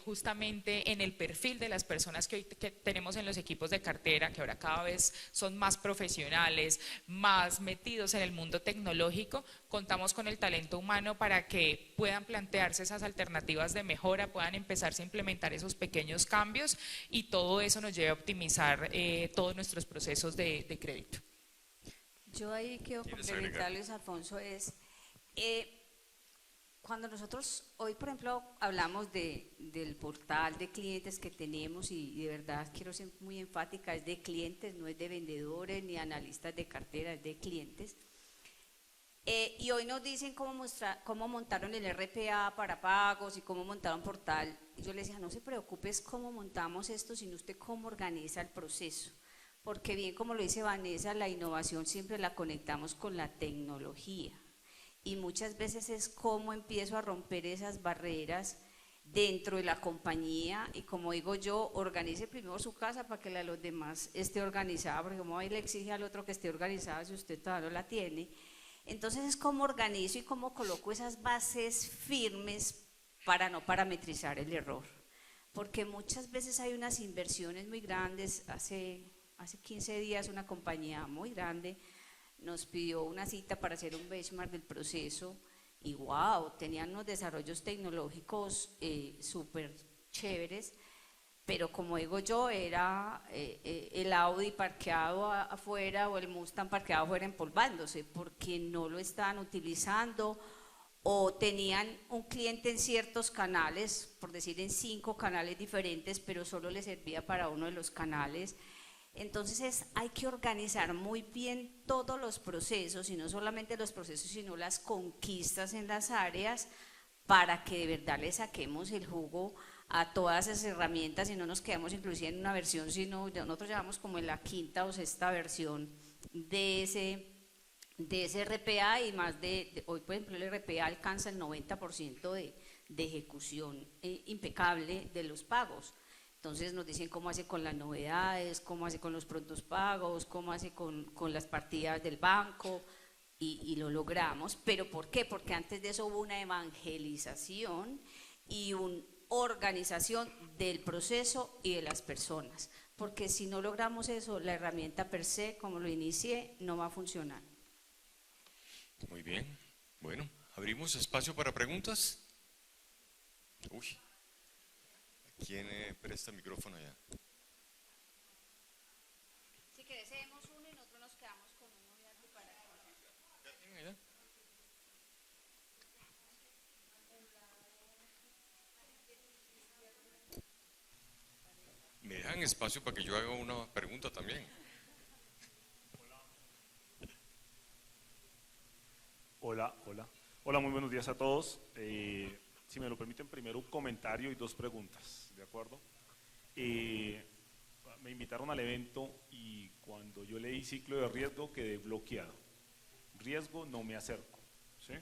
justamente en el perfil de las personas que hoy tenemos en los equipos de cartera, que ahora cada vez son más profesionales, más metidos en el mundo tecnológico, contamos con el talento humano para que puedan plantearse esas alternativas de mejora, puedan empezarse a implementar esos pequeños cambios, y todo eso nos lleva a optimizar todos nuestros procesos de crédito. Yo ahí quiero complementarles, Alfonso, es cuando nosotros hoy, por ejemplo, hablamos del portal de clientes que tenemos, y de verdad quiero ser muy enfática, es de clientes, no es de vendedores ni analistas de cartera, es de clientes. Y hoy nos dicen cómo montaron el RPA para pagos y cómo montaron portal. Y yo les decía, no se preocupe, es cómo montamos esto, sino usted cómo organiza el proceso. Porque bien, como lo dice Vanessa, la innovación siempre la conectamos con la tecnología. Y muchas veces es cómo empiezo a romper esas barreras dentro de la compañía, y como digo yo, organice primero su casa para que la de los demás esté organizada, porque como ahí le exige al otro que esté organizada si usted todavía no la tiene. Entonces es cómo organizo y cómo coloco esas bases firmes para no parametrizar el error. Porque muchas veces hay unas inversiones muy grandes. Hace 15 días una compañía muy grande nos pidió una cita para hacer un benchmark del proceso y wow, tenían unos desarrollos tecnológicos súper chéveres, pero como digo yo, era el Audi parqueado afuera o el Mustang parqueado afuera empolvándose porque no lo estaban utilizando, o tenían un cliente en ciertos canales, por decir en 5 canales diferentes, pero solo le servía para uno de los canales. Entonces hay que organizar muy bien todos los procesos, y no solamente los procesos, sino las conquistas en las áreas, para que de verdad le saquemos el jugo a todas esas herramientas y no nos quedemos inclusive en una versión, sino nosotros llevamos como en la 5ª o 6ª versión de ese RPA, y más hoy por ejemplo el RPA alcanza el 90% de ejecución impecable de los pagos. Entonces nos dicen cómo hace con las novedades, cómo hace con los prontos pagos, cómo hace con las partidas del banco, y lo logramos. ¿Pero por qué? Porque antes de eso hubo una evangelización y una organización del proceso y de las personas, porque si no logramos eso, la herramienta per se, como lo inicié, no va a funcionar. Muy bien, bueno, abrimos espacio para preguntas. Uy, ¿quién presta el micrófono allá? Si querés, hacemos uno y nosotros nos quedamos con uno. ¿Ya tienen allá? ¿Me dejan espacio para que yo haga una pregunta también? Hola, muy buenos días a todos. Si me lo permiten, primero un comentario y 2 preguntas, ¿de acuerdo? Me invitaron al evento y cuando yo leí ciclo de riesgo quedé bloqueado. Riesgo, no me acerco, ¿sí?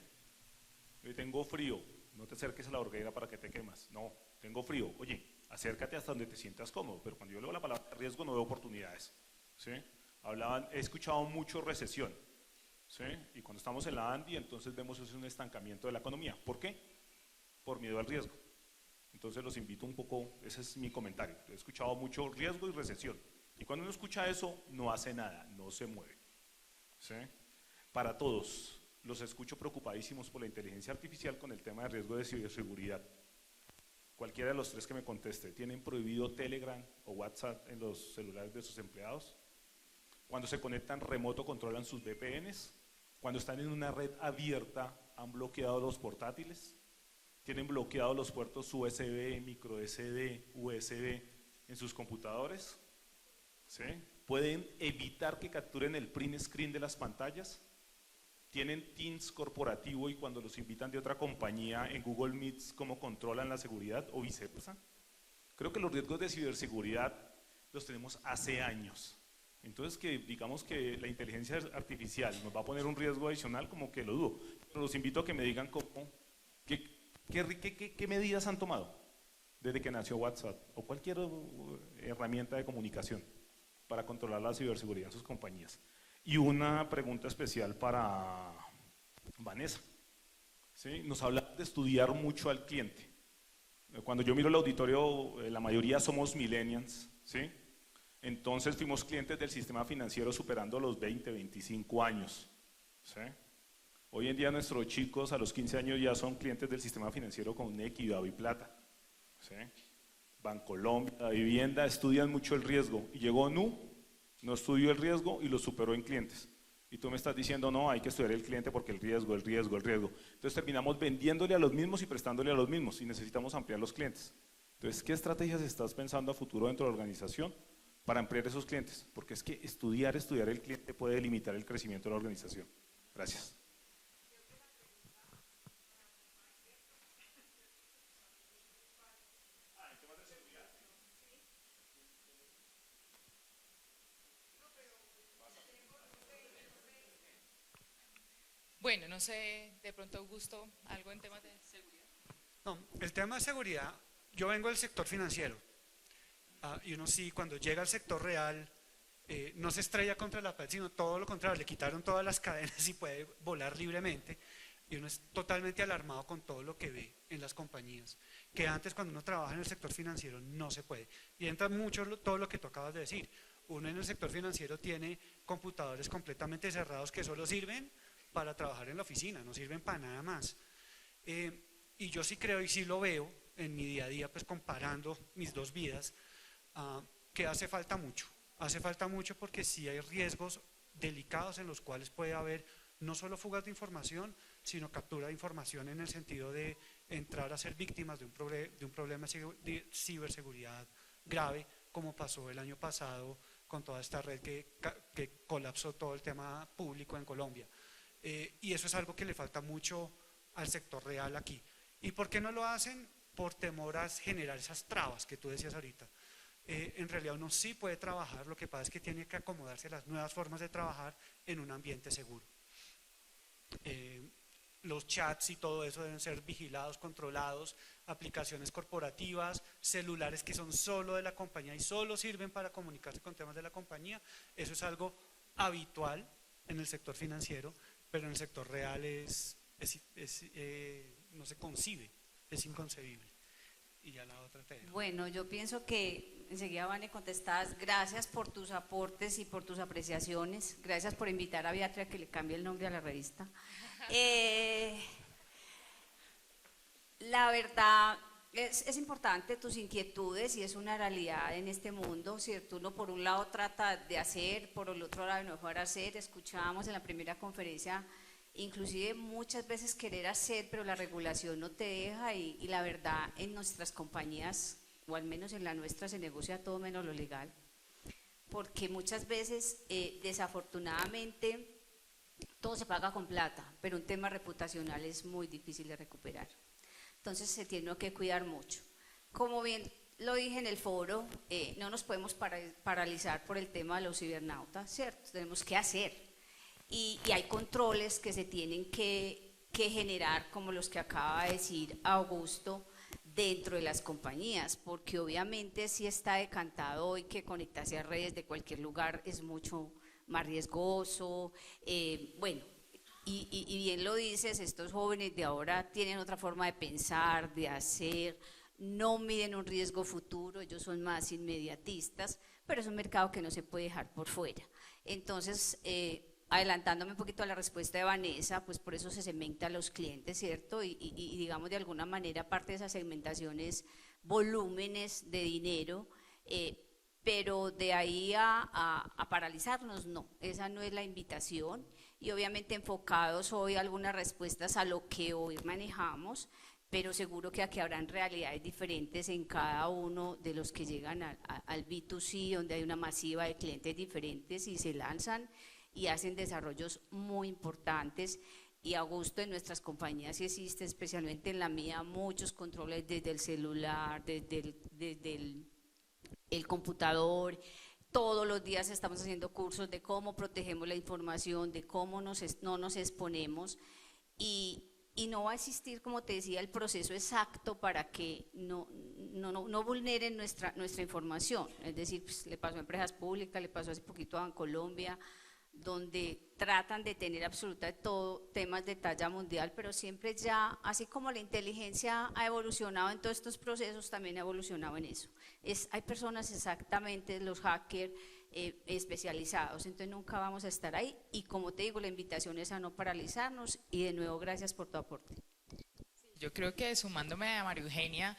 Yo tengo frío, no te acerques a la hoguera para que te quemas. No, tengo frío, oye, acércate hasta donde te sientas cómodo, pero cuando yo leo la palabra riesgo no veo oportunidades, ¿sí? He escuchado mucho recesión, ¿sí? Y cuando estamos en la ANDI, entonces vemos eso, un estancamiento de la economía. ¿Por qué? Por miedo al riesgo. Entonces los invito un poco, ese es mi comentario. He escuchado mucho riesgo y recesión. Y cuando uno escucha eso, no hace nada, no se mueve, ¿sí? Para todos, los escucho preocupadísimos por la inteligencia artificial con el tema de riesgo de ciberseguridad. Cualquiera de los 3 que me conteste, ¿tienen prohibido Telegram o WhatsApp en los celulares de sus empleados? Cuando se conectan remoto, controlan sus VPNs. Cuando están en una red abierta, han bloqueado los portátiles. Tienen bloqueados los puertos USB, micro SD, USB en sus computadores. ¿Sí? Pueden evitar que capturen el print screen de las pantallas. Tienen Teams corporativo, y cuando los invitan de otra compañía en Google Meets, ¿cómo controlan la seguridad o viceversa? Creo que los riesgos de ciberseguridad los tenemos hace años. Entonces, que digamos que la inteligencia artificial nos va a poner un riesgo adicional, como que lo dudo. Pero los invito a que me digan qué medidas han tomado desde que nació WhatsApp o cualquier herramienta de comunicación para controlar la ciberseguridad en sus compañías. Y una pregunta especial para Vanessa, ¿sí? Nos habla de estudiar mucho al cliente. Cuando yo miro el auditorio, la mayoría somos millennials, ¿sí? Entonces fuimos clientes del sistema financiero superando los 20, 25 años, ¿sí? Hoy en día nuestros chicos a los 15 años ya son clientes del sistema financiero con Nequi, Daviplata, ¿sí? Bancolombia, Vivienda, estudian mucho el riesgo. Y llegó Nu, no estudió el riesgo y lo superó en clientes. Y tú me estás diciendo, no, hay que estudiar el cliente porque el riesgo. Entonces terminamos vendiéndole a los mismos y prestándole a los mismos, y necesitamos ampliar los clientes. Entonces, ¿qué estrategias estás pensando a futuro dentro de la organización para ampliar esos clientes? Porque es que estudiar el cliente puede limitar el crecimiento de la organización. Gracias. Bueno, no sé, de pronto Augusto, algo en temas de seguridad. No, el tema de seguridad, yo vengo del sector financiero, y uno sí, cuando llega al sector real, no se estrella contra la pared, sino todo lo contrario, le quitaron todas las cadenas y puede volar libremente. Y uno es totalmente alarmado con todo lo que ve en las compañías, que antes cuando uno trabaja en el sector financiero no se puede. Y entra mucho todo lo que tú acabas de decir. Uno en el sector financiero tiene computadores completamente cerrados que solo sirven para trabajar en la oficina, no sirven para nada más. Y yo sí creo y sí lo veo en mi día a día, pues comparando mis dos vidas, que hace falta mucho. Hace falta mucho porque sí hay riesgos delicados en los cuales puede haber no solo fugas de información, sino captura de información en el sentido de entrar a ser víctimas de un problema de ciberseguridad grave, como pasó el año pasado con toda esta red que colapsó todo el tema público en Colombia. Y eso es algo que le falta mucho al sector real aquí. ¿Y por qué no lo hacen? Por temor a generar esas trabas que tú decías ahorita. En realidad uno sí puede trabajar, lo que pasa es que tiene que acomodarse a las nuevas formas de trabajar en un ambiente seguro. Los chats y todo eso deben ser vigilados, controlados, aplicaciones corporativas, celulares que son solo de la compañía y solo sirven para comunicarse con temas de la compañía. Eso es algo habitual en el sector financiero, pero en el sector real no se concibe, es inconcebible. Y ya la otra te dejo. Bueno, yo pienso que enseguida Vane contestadas. Gracias por tus aportes y por tus apreciaciones. Gracias por invitar a Beatriz a que le cambie el nombre a la revista. La verdad es importante tus inquietudes y es una realidad en este mundo, ¿cierto? Uno por un lado trata de hacer, por el otro lado de no dejar hacer. Escuchábamos en la primera conferencia inclusive muchas veces querer hacer, pero la regulación no te deja y la verdad en nuestras compañías, o al menos en la nuestra, se negocia todo menos lo legal, porque muchas veces desafortunadamente todo se paga con plata, pero un tema reputacional es muy difícil de recuperar. Entonces se tiene que cuidar mucho. Como bien lo dije en el foro, no nos podemos paralizar por el tema de los cibernautas, ¿cierto? Tenemos que hacer. Y hay controles que se tienen que generar, como los que acaba de decir Augusto, dentro de las compañías, porque obviamente sí está decantado hoy que conectarse a redes de cualquier lugar es mucho más riesgoso. Bueno, y bien lo dices, estos jóvenes de ahora tienen otra forma de pensar, de hacer, no miden un riesgo futuro, ellos son más inmediatistas, pero es un mercado que no se puede dejar por fuera. Entonces, adelantándome un poquito a la respuesta de Vanessa, pues por eso se segmenta a los clientes, ¿cierto? Y digamos de alguna manera parte de esa segmentación es volúmenes de dinero, pero de ahí a paralizarnos, no, esa no es la invitación. Y obviamente enfocados hoy algunas respuestas a lo que hoy manejamos, pero seguro que aquí habrán realidades diferentes en cada uno de los que llegan al B2C, donde hay una masiva de clientes diferentes y se lanzan y hacen desarrollos muy importantes. Y Augusto, en nuestras compañías sí existe, especialmente en la mía, muchos controles desde el celular, desde el computador. Todos los días estamos haciendo cursos de cómo protegemos la información, de cómo no nos exponemos y no va a existir, como te decía, el proceso exacto para que no vulneren nuestra información. Es decir, pues, le pasó a empresas públicas, le pasó hace poquito a Bancolombia, donde tratan de tener absolutamente todo, temas de talla mundial, pero siempre ya, así como la inteligencia ha evolucionado en todos estos procesos, también ha evolucionado en eso. Hay personas exactamente, los hackers especializados, entonces nunca vamos a estar ahí y como te digo, la invitación es a no paralizarnos y de nuevo gracias por tu aporte. Yo creo que sumándome a María Eugenia,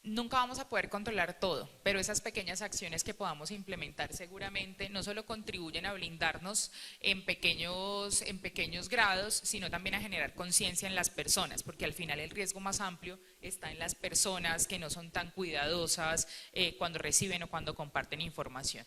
nunca vamos a poder controlar todo, pero esas pequeñas acciones que podamos implementar seguramente no solo contribuyen a blindarnos en pequeños grados, sino también a generar conciencia en las personas, porque al final el riesgo más amplio está en las personas que no son tan cuidadosas cuando reciben o cuando comparten información.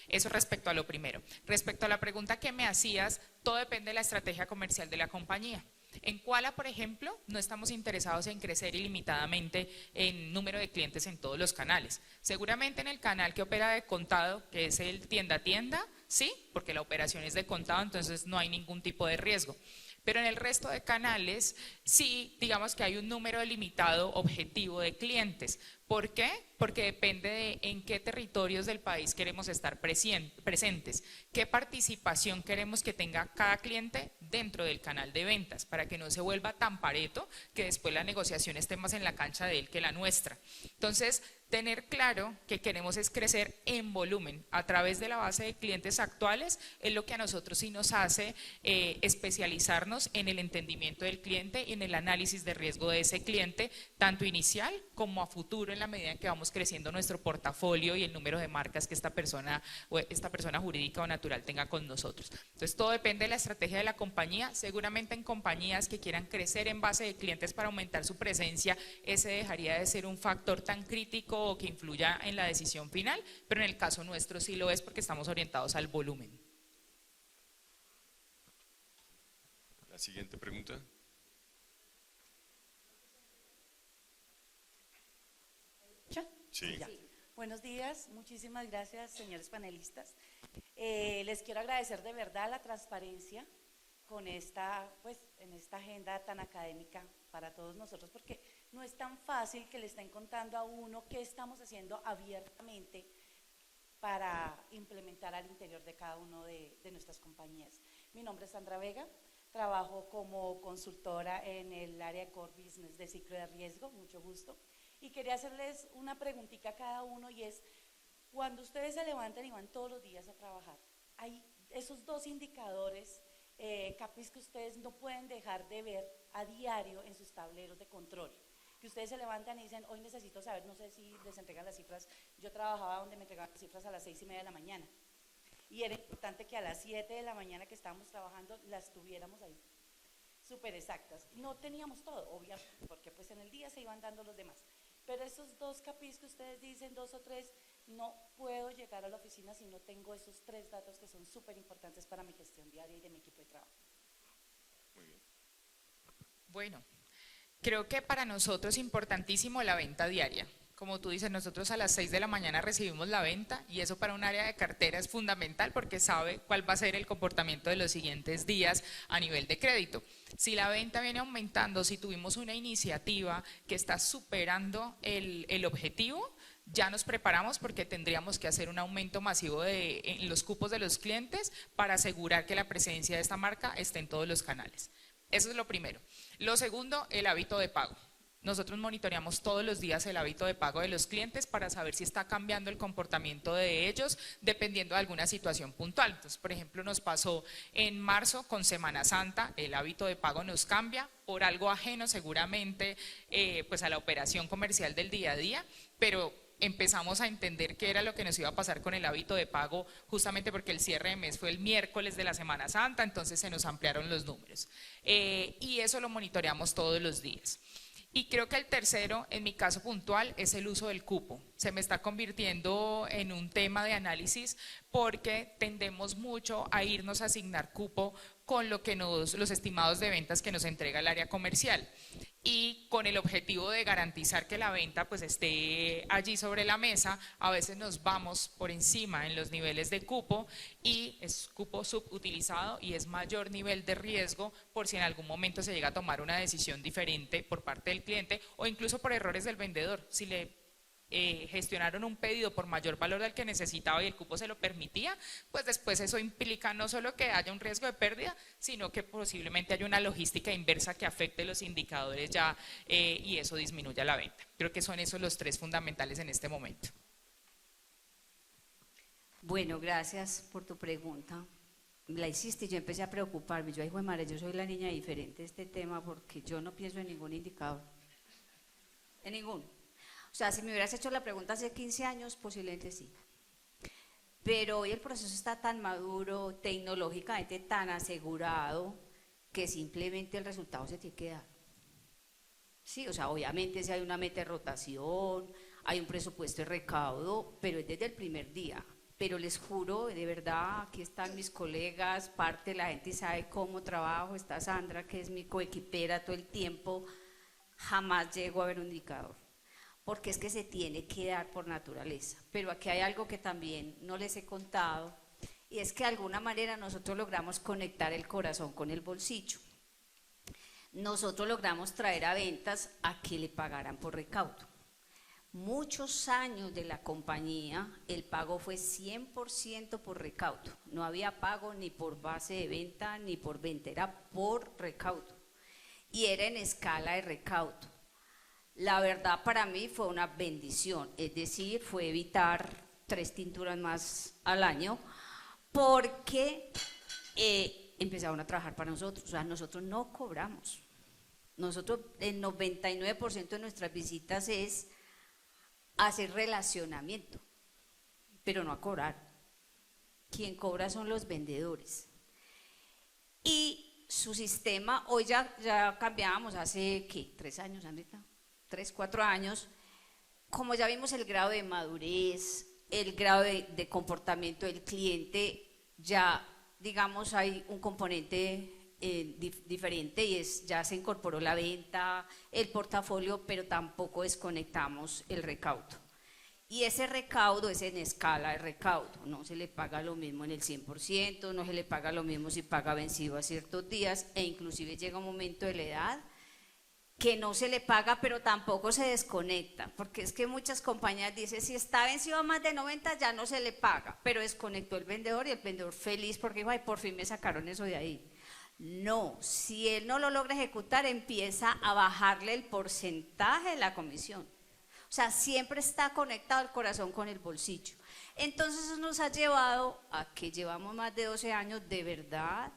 Eso respecto a lo primero. Respecto a la pregunta que me hacías, todo depende de la estrategia comercial de la compañía. En Quala, por ejemplo, no estamos interesados en crecer ilimitadamente en número de clientes en todos los canales. Seguramente en el canal que opera de contado, que es el tienda-tienda, sí, porque la operación es de contado, entonces no hay ningún tipo de riesgo. Pero en el resto de canales, sí, digamos que hay un número limitado objetivo de clientes. ¿Por qué? Porque depende de en qué territorios del país queremos estar presentes, qué participación queremos que tenga cada cliente dentro del canal de ventas, para que no se vuelva tan pareto que después la negociación esté más en la cancha de él que la nuestra. Entonces, tener claro que queremos es crecer en volumen a través de la base de clientes actuales es lo que a nosotros sí nos hace especializarnos en el entendimiento del cliente y en el análisis de riesgo de ese cliente, tanto inicial como a futuro, en la medida en que vamos creciendo nuestro portafolio y el número de marcas que esta persona jurídica o natural tenga con nosotros. Entonces, todo depende de la estrategia de la compañía. Seguramente en compañías que quieran crecer en base de clientes para aumentar su presencia, ese dejaría de ser un factor tan crítico o que influya en la decisión final, pero en el caso nuestro sí lo es porque estamos orientados al volumen. La siguiente pregunta. Sí. Ya. Buenos días, muchísimas gracias, señores panelistas. Les quiero agradecer de verdad la transparencia con esta, pues, en esta agenda tan académica para todos nosotros, porque no es tan fácil que le estén contando a uno qué estamos haciendo abiertamente para implementar al interior de cada uno de nuestras compañías. Mi nombre es Sandra Vega, trabajo como consultora en el área de Core Business de ciclo de riesgo, mucho gusto. Y quería hacerles una preguntita a cada uno, y es, cuando ustedes se levantan y van todos los días a trabajar, hay esos dos indicadores, capis, que ustedes no pueden dejar de ver a diario en sus tableros de control, que ustedes se levantan y dicen, hoy necesito saber, no sé si les entregan las cifras. Yo trabajaba donde me entregaban las cifras a las 6:30 de la mañana, y era importante que a las 7 de la mañana que estábamos trabajando las tuviéramos ahí, súper exactas. No teníamos todo, obviamente, porque pues en el día se iban dando los demás. Pero esos dos capis que ustedes dicen, 2 o 3, no puedo llegar a la oficina si no tengo esos 3 datos que son súper importantes para mi gestión diaria y de mi equipo de trabajo. Muy bien. Bueno, creo que para nosotros es importantísimo la venta diaria. Como tú dices, nosotros a las 6 de la mañana recibimos la venta, y eso para un área de cartera es fundamental porque sabe cuál va a ser el comportamiento de los siguientes días a nivel de crédito. Si la venta viene aumentando, si tuvimos una iniciativa que está superando el objetivo, ya nos preparamos porque tendríamos que hacer un aumento masivo en los cupos de los clientes para asegurar que la presencia de esta marca esté en todos los canales. Eso es lo primero. Lo segundo, el hábito de pago. Nosotros monitoreamos todos los días el hábito de pago de los clientes para saber si está cambiando el comportamiento de ellos dependiendo de alguna situación puntual. Entonces, por ejemplo, nos pasó en marzo con Semana Santa, el hábito de pago nos cambia por algo ajeno seguramente pues a la operación comercial del día a día, pero empezamos a entender qué era lo que nos iba a pasar con el hábito de pago, justamente porque el cierre de mes fue el miércoles de la Semana Santa, entonces se nos ampliaron los números. Y eso lo monitoreamos todos los días. Y creo que el tercero, en mi caso puntual, es el uso del cupo. Se me está convirtiendo en un tema de análisis porque tendemos mucho a irnos a asignar cupo con lo que los estimados de ventas que nos entrega el área comercial, y con el objetivo de garantizar que la venta pues esté allí sobre la mesa. A veces nos vamos por encima en los niveles de cupo, y es cupo subutilizado y es mayor nivel de riesgo por si en algún momento se llega a tomar una decisión diferente por parte del cliente, o incluso por errores del vendedor. Si le gestionaron un pedido por mayor valor del que necesitaba y el cupo se lo permitía, pues después eso implica no solo que haya un riesgo de pérdida, sino que posiblemente haya una logística inversa que afecte los indicadores ya y eso disminuya la venta. Creo que son esos los 3 fundamentales en este momento. Bueno, gracias por tu pregunta. La hiciste y yo empecé a preocuparme. Yo, ay, güey, madre, yo soy la niña diferente de este tema porque yo no pienso en ningún indicador. En ninguno. O sea, si me hubieras hecho la pregunta hace 15 años, posiblemente sí. Pero hoy el proceso está tan maduro, tecnológicamente tan asegurado, que simplemente el resultado se tiene que dar. Sí, o sea, obviamente si hay una meta de rotación, hay un presupuesto de recaudo, pero es desde el primer día. Pero les juro, de verdad, aquí están mis colegas, parte de la gente sabe cómo trabajo, está Sandra, que es mi coequipera todo el tiempo, jamás llego a ver un indicador, porque es que se tiene que dar por naturaleza. Pero aquí hay algo que también no les he contado, y es que de alguna manera nosotros logramos conectar el corazón con el bolsillo. Nosotros logramos traer a ventas a que le pagaran por recaudo. muchos años de la compañía, el pago fue 100% por recaudo. No había pago ni por base de venta ni por venta, era por recaudo. Y era en escala de recaudo. La verdad para mí fue una bendición, es decir, fue evitar 3 tinturas más al año, porque empezaron a trabajar para nosotros. O sea, nosotros no cobramos. Nosotros, el 99% de nuestras visitas es hacer relacionamiento, pero no a cobrar. Quien cobra son los vendedores. Y su sistema, hoy ya cambiamos hace, ¿qué? 3 años, Andrita, 3, 4 años, como ya vimos el grado de madurez, el grado de comportamiento del cliente, ya digamos hay un componente diferente y ya se incorporó la venta, el portafolio, pero tampoco desconectamos el recaudo. Y ese recaudo es en escala de recaudo, no se le paga lo mismo en el 100%, no se le paga lo mismo si paga vencido a ciertos días, e inclusive llega un momento de la edad que no se le paga, pero tampoco se desconecta, porque es que muchas compañías dicen, si está vencido a más de 90 ya no se le paga, pero desconectó el vendedor y el vendedor feliz porque dijo, ay, por fin me sacaron eso de ahí. No, si él no lo logra ejecutar, empieza a bajarle el porcentaje de la comisión. O sea, siempre está conectado el corazón con el bolsillo. Entonces eso nos ha llevado a que llevamos más de 12 años de verdad,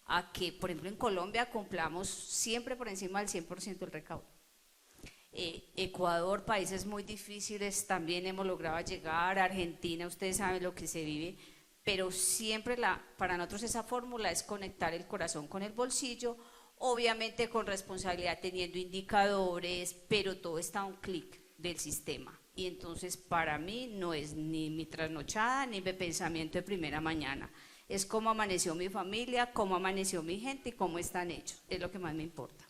a que, por ejemplo, en Colombia cumplamos siempre por encima del 100% del recaudo. Ecuador, países muy difíciles, también hemos logrado llegar. Argentina, ustedes saben lo que se vive, pero siempre para nosotros esa fórmula es conectar el corazón con el bolsillo, obviamente con responsabilidad, teniendo indicadores, pero todo está a un clic del sistema. Y entonces para mí no es ni mi trasnochada ni mi pensamiento de primera mañana, es cómo amaneció mi familia, cómo amaneció mi gente y cómo están hechos, es lo que más me importa.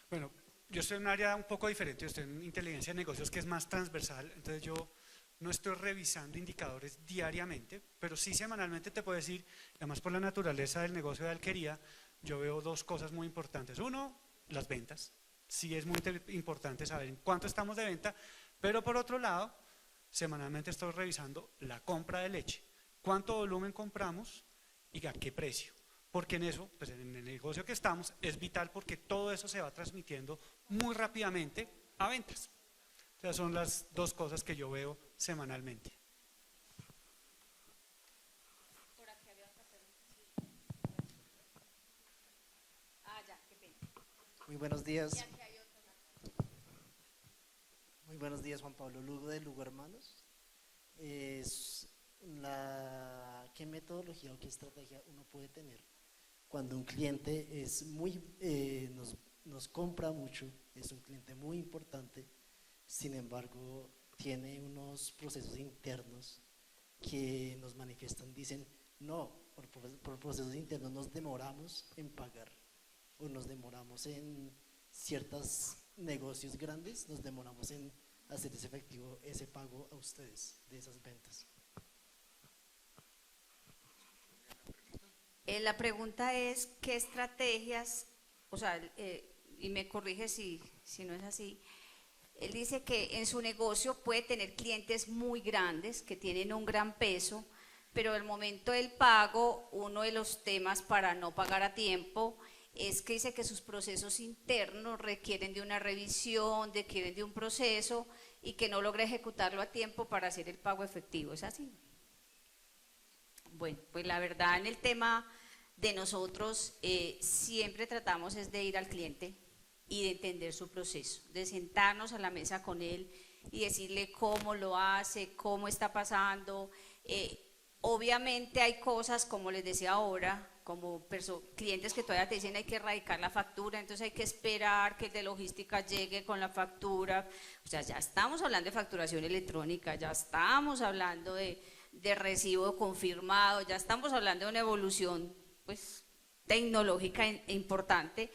Bueno, yo estoy en un área un poco diferente, yo estoy en inteligencia de negocios que es más transversal, entonces yo no estoy revisando indicadores diariamente, pero sí semanalmente te puedo decir, además por la naturaleza del negocio de alquería, yo veo 2 cosas muy importantes. Uno, las ventas. Sí es muy importante saber en cuánto estamos de venta, pero por otro lado, semanalmente estoy revisando la compra de leche. ¿Cuánto volumen compramos y a qué precio? Porque en eso, pues en el negocio que estamos, es vital porque todo eso se va transmitiendo muy rápidamente a ventas. O sea, son las 2 cosas que yo veo semanalmente. Muy buenos días. Muy buenos días, Juan Pablo Lugo de Lugo Hermanos. ¿Qué metodología o qué estrategia uno puede tener cuando un cliente es nos compra mucho, es un cliente muy importante, sin embargo tiene unos procesos internos que nos manifiestan, dicen no, por procesos internos nos demoramos en pagar o nos demoramos en ciertos negocios grandes, nos demoramos en hacer ese efectivo, ese pago a ustedes de esas ventas? La pregunta es, ¿qué estrategias, o sea, y me corrige si no es así, él dice que en su negocio puede tener clientes muy grandes que tienen un gran peso, pero el momento del pago, uno de los temas para no pagar a tiempo es que dice que sus procesos internos requieren de una revisión, requieren de un proceso y que no logra ejecutarlo a tiempo para hacer el pago efectivo. ¿Es así? Bueno, pues la verdad en el tema de nosotros siempre tratamos es de ir al cliente y de entender su proceso, de sentarnos a la mesa con él y decirle cómo lo hace, cómo está pasando. Obviamente hay cosas, como les decía ahora, como clientes que todavía te dicen hay que erradicar la factura, entonces hay que esperar que el de logística llegue con la factura. O sea, ya estamos hablando de facturación electrónica, ya estamos hablando de recibo confirmado, ya estamos hablando de una evolución pues tecnológica importante,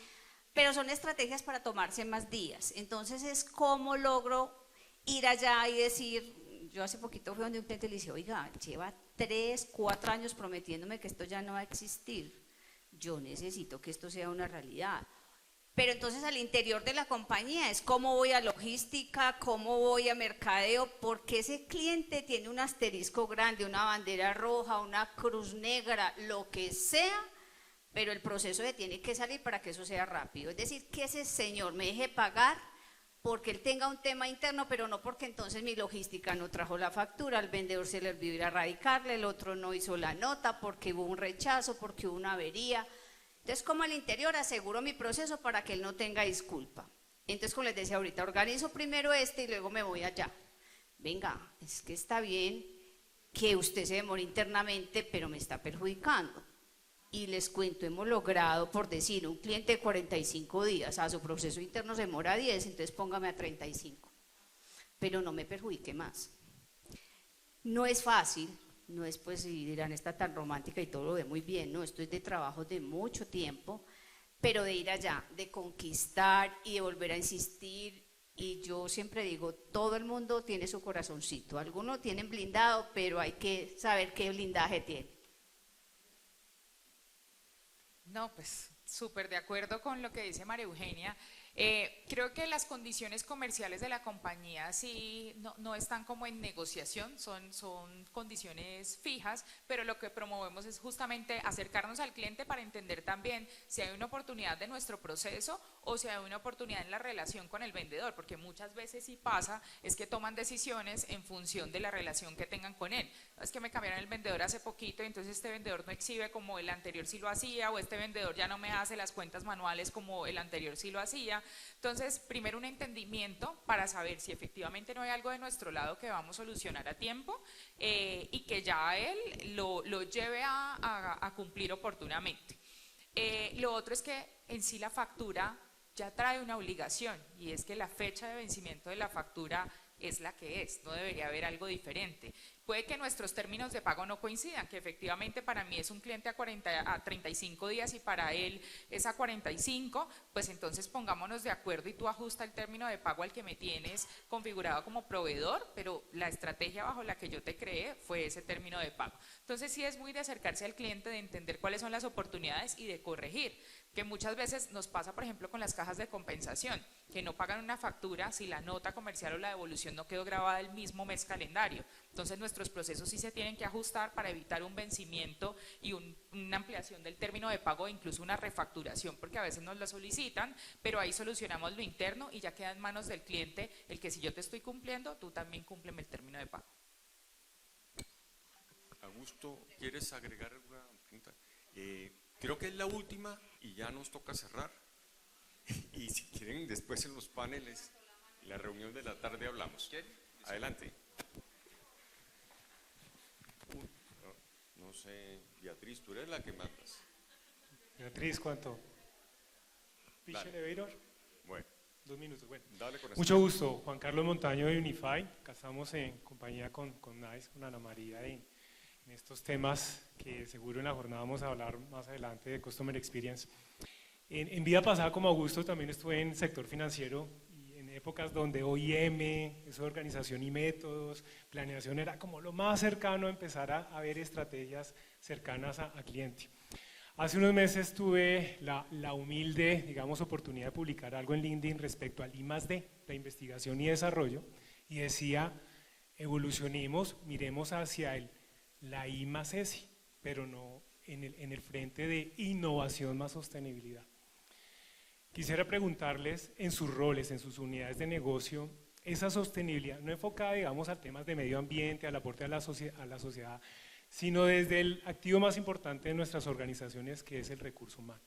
pero son estrategias para tomarse más días. Entonces es cómo logro ir allá y decir, yo hace poquito fui donde un cliente y le dije, oiga, lleva 3, 4 años prometiéndome que esto ya no va a existir, yo necesito que esto sea una realidad. Pero entonces al interior de la compañía es cómo voy a logística, cómo voy a mercadeo, porque ese cliente tiene un asterisco grande, una bandera roja, una cruz negra, lo que sea, pero el proceso se tiene que salir para que eso sea rápido. Es decir, que ese señor me deje pagar porque él tenga un tema interno, pero no porque entonces mi logística no trajo la factura, al vendedor se le olvidó ir a radicarle, el otro no hizo la nota porque hubo un rechazo, porque hubo una avería. Entonces, como al interior aseguro mi proceso para que él no tenga disculpa. Entonces, como les decía ahorita, organizo primero y luego me voy allá. Venga, es que está bien que usted se demore internamente, pero me está perjudicando. Y les cuento, hemos logrado, por decir, un cliente de 45 días, a su proceso interno se demora 10, entonces póngame a 35. Pero no me perjudique más. No es fácil. No es pues, si dirán, está tan romántica y todo lo ve muy bien, no, esto es de trabajo de mucho tiempo, pero de ir allá, de conquistar y de volver a insistir, y yo siempre digo, todo el mundo tiene su corazoncito, algunos tienen blindado, pero hay que saber qué blindaje tiene. No, pues súper de acuerdo con lo que dice María Eugenia. Creo que las condiciones comerciales de la compañía sí no están como en negociación, son condiciones fijas, pero lo que promovemos es justamente acercarnos al cliente para entender también si hay una oportunidad de nuestro proceso o si hay una oportunidad en la relación con el vendedor, porque muchas veces sí pasa, es que toman decisiones en función de la relación que tengan con él. Es que me cambiaron el vendedor hace poquito y entonces este vendedor no exhibe como el anterior sí lo hacía, o este vendedor ya no me hace las cuentas manuales como el anterior sí lo hacía. Entonces, primero un entendimiento para saber si efectivamente no hay algo de nuestro lado que vamos a solucionar a tiempo y que ya él lo lleve a cumplir oportunamente. Lo otro es que en sí la factura ya trae una obligación, y es que la fecha de vencimiento de la factura es la que es, no debería haber algo diferente. Puede que nuestros términos de pago no coincidan, que efectivamente para mí es un cliente a 35 días y para él es a 45, pues entonces pongámonos de acuerdo y tú ajusta el término de pago al que me tienes configurado como proveedor, pero la estrategia bajo la que yo te creé fue ese término de pago. Entonces sí es muy de acercarse al cliente, de entender cuáles son las oportunidades y de corregir, que muchas veces nos pasa, por ejemplo, con las cajas de compensación, que no pagan una factura si la nota comercial o la devolución no quedó grabada el mismo mes calendario. Entonces nuestros procesos sí se tienen que ajustar para evitar un vencimiento y una ampliación del término de pago, incluso una refacturación, porque a veces nos la solicitan, pero ahí solucionamos lo interno y ya queda en manos del cliente el que si yo te estoy cumpliendo, tú también cúmpleme el término de pago. Augusto, ¿quieres agregar alguna pregunta? Creo que es la última y ya nos toca cerrar. Y si quieren, después en los paneles, en la reunión de la tarde hablamos. Adelante. No sé, Beatriz, tú eres la que mandas. Beatriz, ¿cuánto? ¿Piche Leveiror? Bueno. 2 minutos, bueno. Dale con mucho gusto, Juan Carlos Montaño de Unify. Acá estamos en compañía con NICE, con Ana María, en estos temas que seguro en la jornada vamos a hablar más adelante de Customer Experience. En vida pasada, como Augusto, también estuve en el sector financiero y en épocas donde OIM, eso de organización y métodos, planeación era como lo más cercano a empezar a ver estrategias cercanas a cliente. Hace unos meses tuve la humilde, digamos, oportunidad de publicar algo en LinkedIn respecto al I+D, la investigación y desarrollo, y decía, evolucionemos, miremos hacia la I+S, pero no en el frente de innovación más sostenibilidad. Quisiera preguntarles en sus roles, en sus unidades de negocio, esa sostenibilidad no enfocada, digamos, a temas de medio ambiente, al aporte a la sociedad, sino desde el activo más importante de nuestras organizaciones, que es el recurso humano.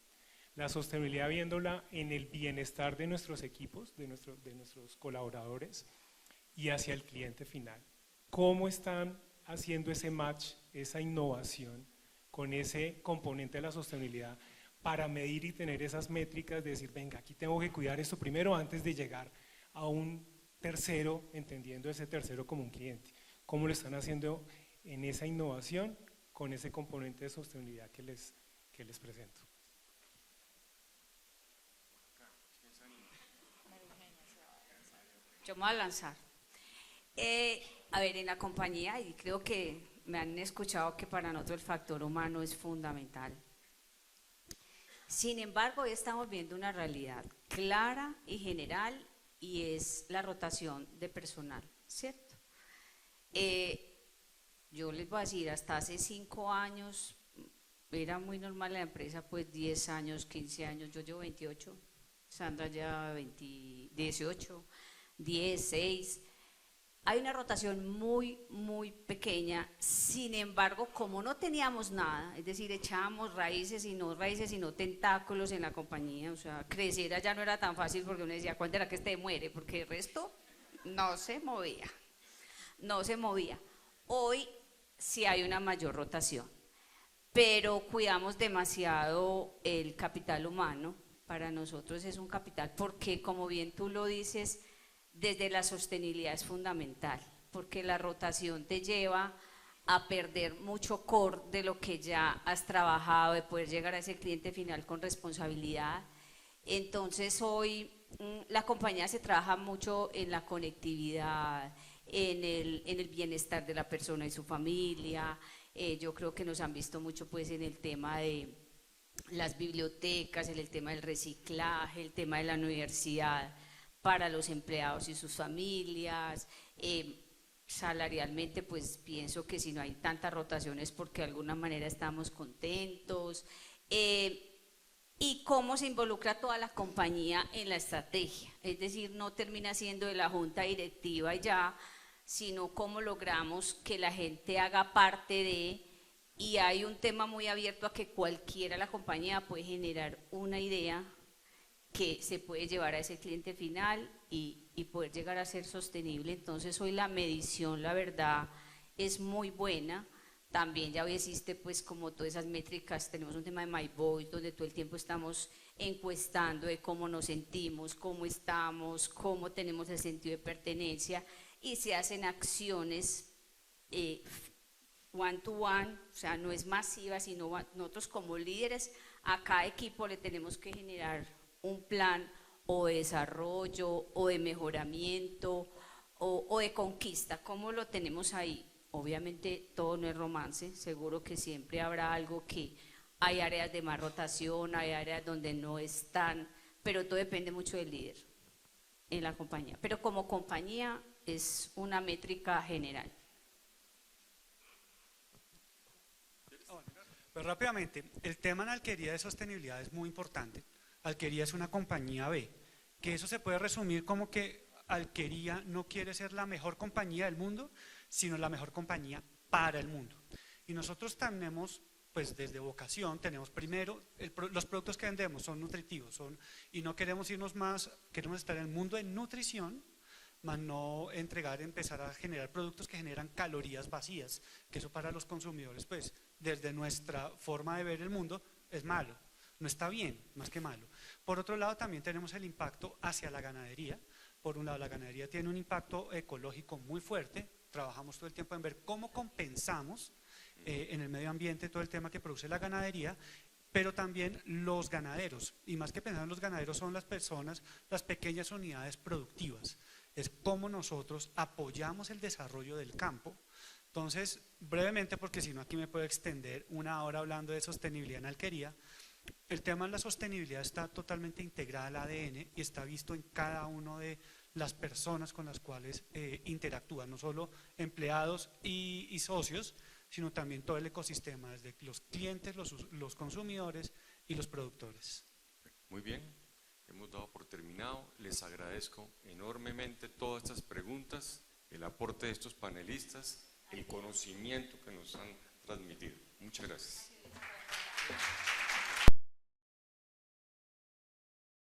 La sostenibilidad viéndola en el bienestar de nuestros equipos, de nuestros colaboradores y hacia el cliente final. ¿Cómo están haciendo ese match, esa innovación con ese componente de la sostenibilidad para medir y tener esas métricas de decir, venga, aquí tengo que cuidar esto primero antes de llegar a un tercero, entendiendo ese tercero como un cliente? ¿Cómo lo están haciendo en esa innovación con ese componente de sostenibilidad que les presento? Yo me voy a lanzar. A ver, en la compañía, y creo que me han escuchado que para nosotros el factor humano es fundamental. Sin embargo, hoy estamos viendo una realidad clara y general, y es la rotación de personal, ¿cierto? Yo les voy a decir, hasta hace 5 años era muy normal en la empresa, pues 10 años, 15 años, yo llevo 28, Sandra ya 18, 10, 6. Hay una rotación muy pequeña. Sin embargo, como no teníamos nada, es decir, echábamos raíces y no tentáculos en la compañía, o sea, crecer allá no era tan fácil porque uno decía, ¿cuándo era que este muere? Porque el resto no se movía. Hoy sí hay una mayor rotación, pero cuidamos demasiado el capital humano. Para nosotros es un capital porque, como bien tú lo dices, desde la sostenibilidad es fundamental, porque la rotación te lleva a perder mucho core de lo que ya has trabajado, de poder llegar a ese cliente final con responsabilidad. Entonces hoy la compañía se trabaja mucho en la conectividad, en el bienestar de la persona y su familia. Yo creo que nos han visto mucho pues en el tema de las bibliotecas, en el tema del reciclaje, el tema de la universidad para los empleados y sus familias. Salarialmente pues pienso que si no hay tantas rotaciones porque de alguna manera estamos contentos. Y cómo se involucra toda la compañía en la estrategia, es decir, no termina siendo de la junta directiva y ya, sino cómo logramos que la gente haga parte de, y hay un tema muy abierto a que cualquiera de la compañía puede generar una idea que se puede llevar a ese cliente final y poder llegar a ser sostenible. Entonces hoy la medición, la verdad, es muy buena. También ya hoy existe pues como todas esas métricas, tenemos un tema de My Voice donde todo el tiempo estamos encuestando de cómo nos sentimos, cómo estamos, cómo tenemos el sentido de pertenencia, y se hacen acciones one to one, o sea, no es masiva, sino nosotros como líderes a cada equipo le tenemos que generar un plan o de desarrollo o de mejoramiento o de conquista. ¿Cómo lo tenemos ahí? Obviamente todo no es romance, seguro que siempre habrá algo que hay áreas de más rotación, hay áreas donde no están, pero todo depende mucho del líder en la compañía. Pero como compañía es una métrica general. Pues rápidamente, el tema en Alquería de sostenibilidad es muy importante. Alquería es una compañía B, que eso se puede resumir como que Alquería no quiere ser la mejor compañía del mundo, sino la mejor compañía para el mundo. Y nosotros tenemos, pues desde vocación, tenemos primero, los productos que vendemos son nutritivos, y no queremos irnos más, queremos estar en el mundo de nutrición, más no empezar a generar productos que generan calorías vacías, que eso para los consumidores, pues desde nuestra forma de ver el mundo es malo, no está bien, más que malo. Por otro lado también tenemos el impacto hacia la ganadería. Por un lado la ganadería tiene un impacto ecológico muy fuerte, trabajamos todo el tiempo en ver cómo compensamos en el medio ambiente todo el tema que produce la ganadería, pero también los ganaderos, y más que pensar en los ganaderos son las personas, las pequeñas unidades productivas, es cómo nosotros apoyamos el desarrollo del campo. Entonces, brevemente, porque si no aquí me puedo extender 1 hora hablando de sostenibilidad en Alquería, el tema de la sostenibilidad está totalmente integrada al ADN y está visto en cada una de las personas con las cuales interactúan, no solo empleados y socios, sino también todo el ecosistema, desde los clientes, los consumidores y los productores. Muy bien, hemos dado por terminado. Les agradezco enormemente todas estas preguntas, el aporte de estos panelistas, el conocimiento que nos han transmitido. Muchas gracias.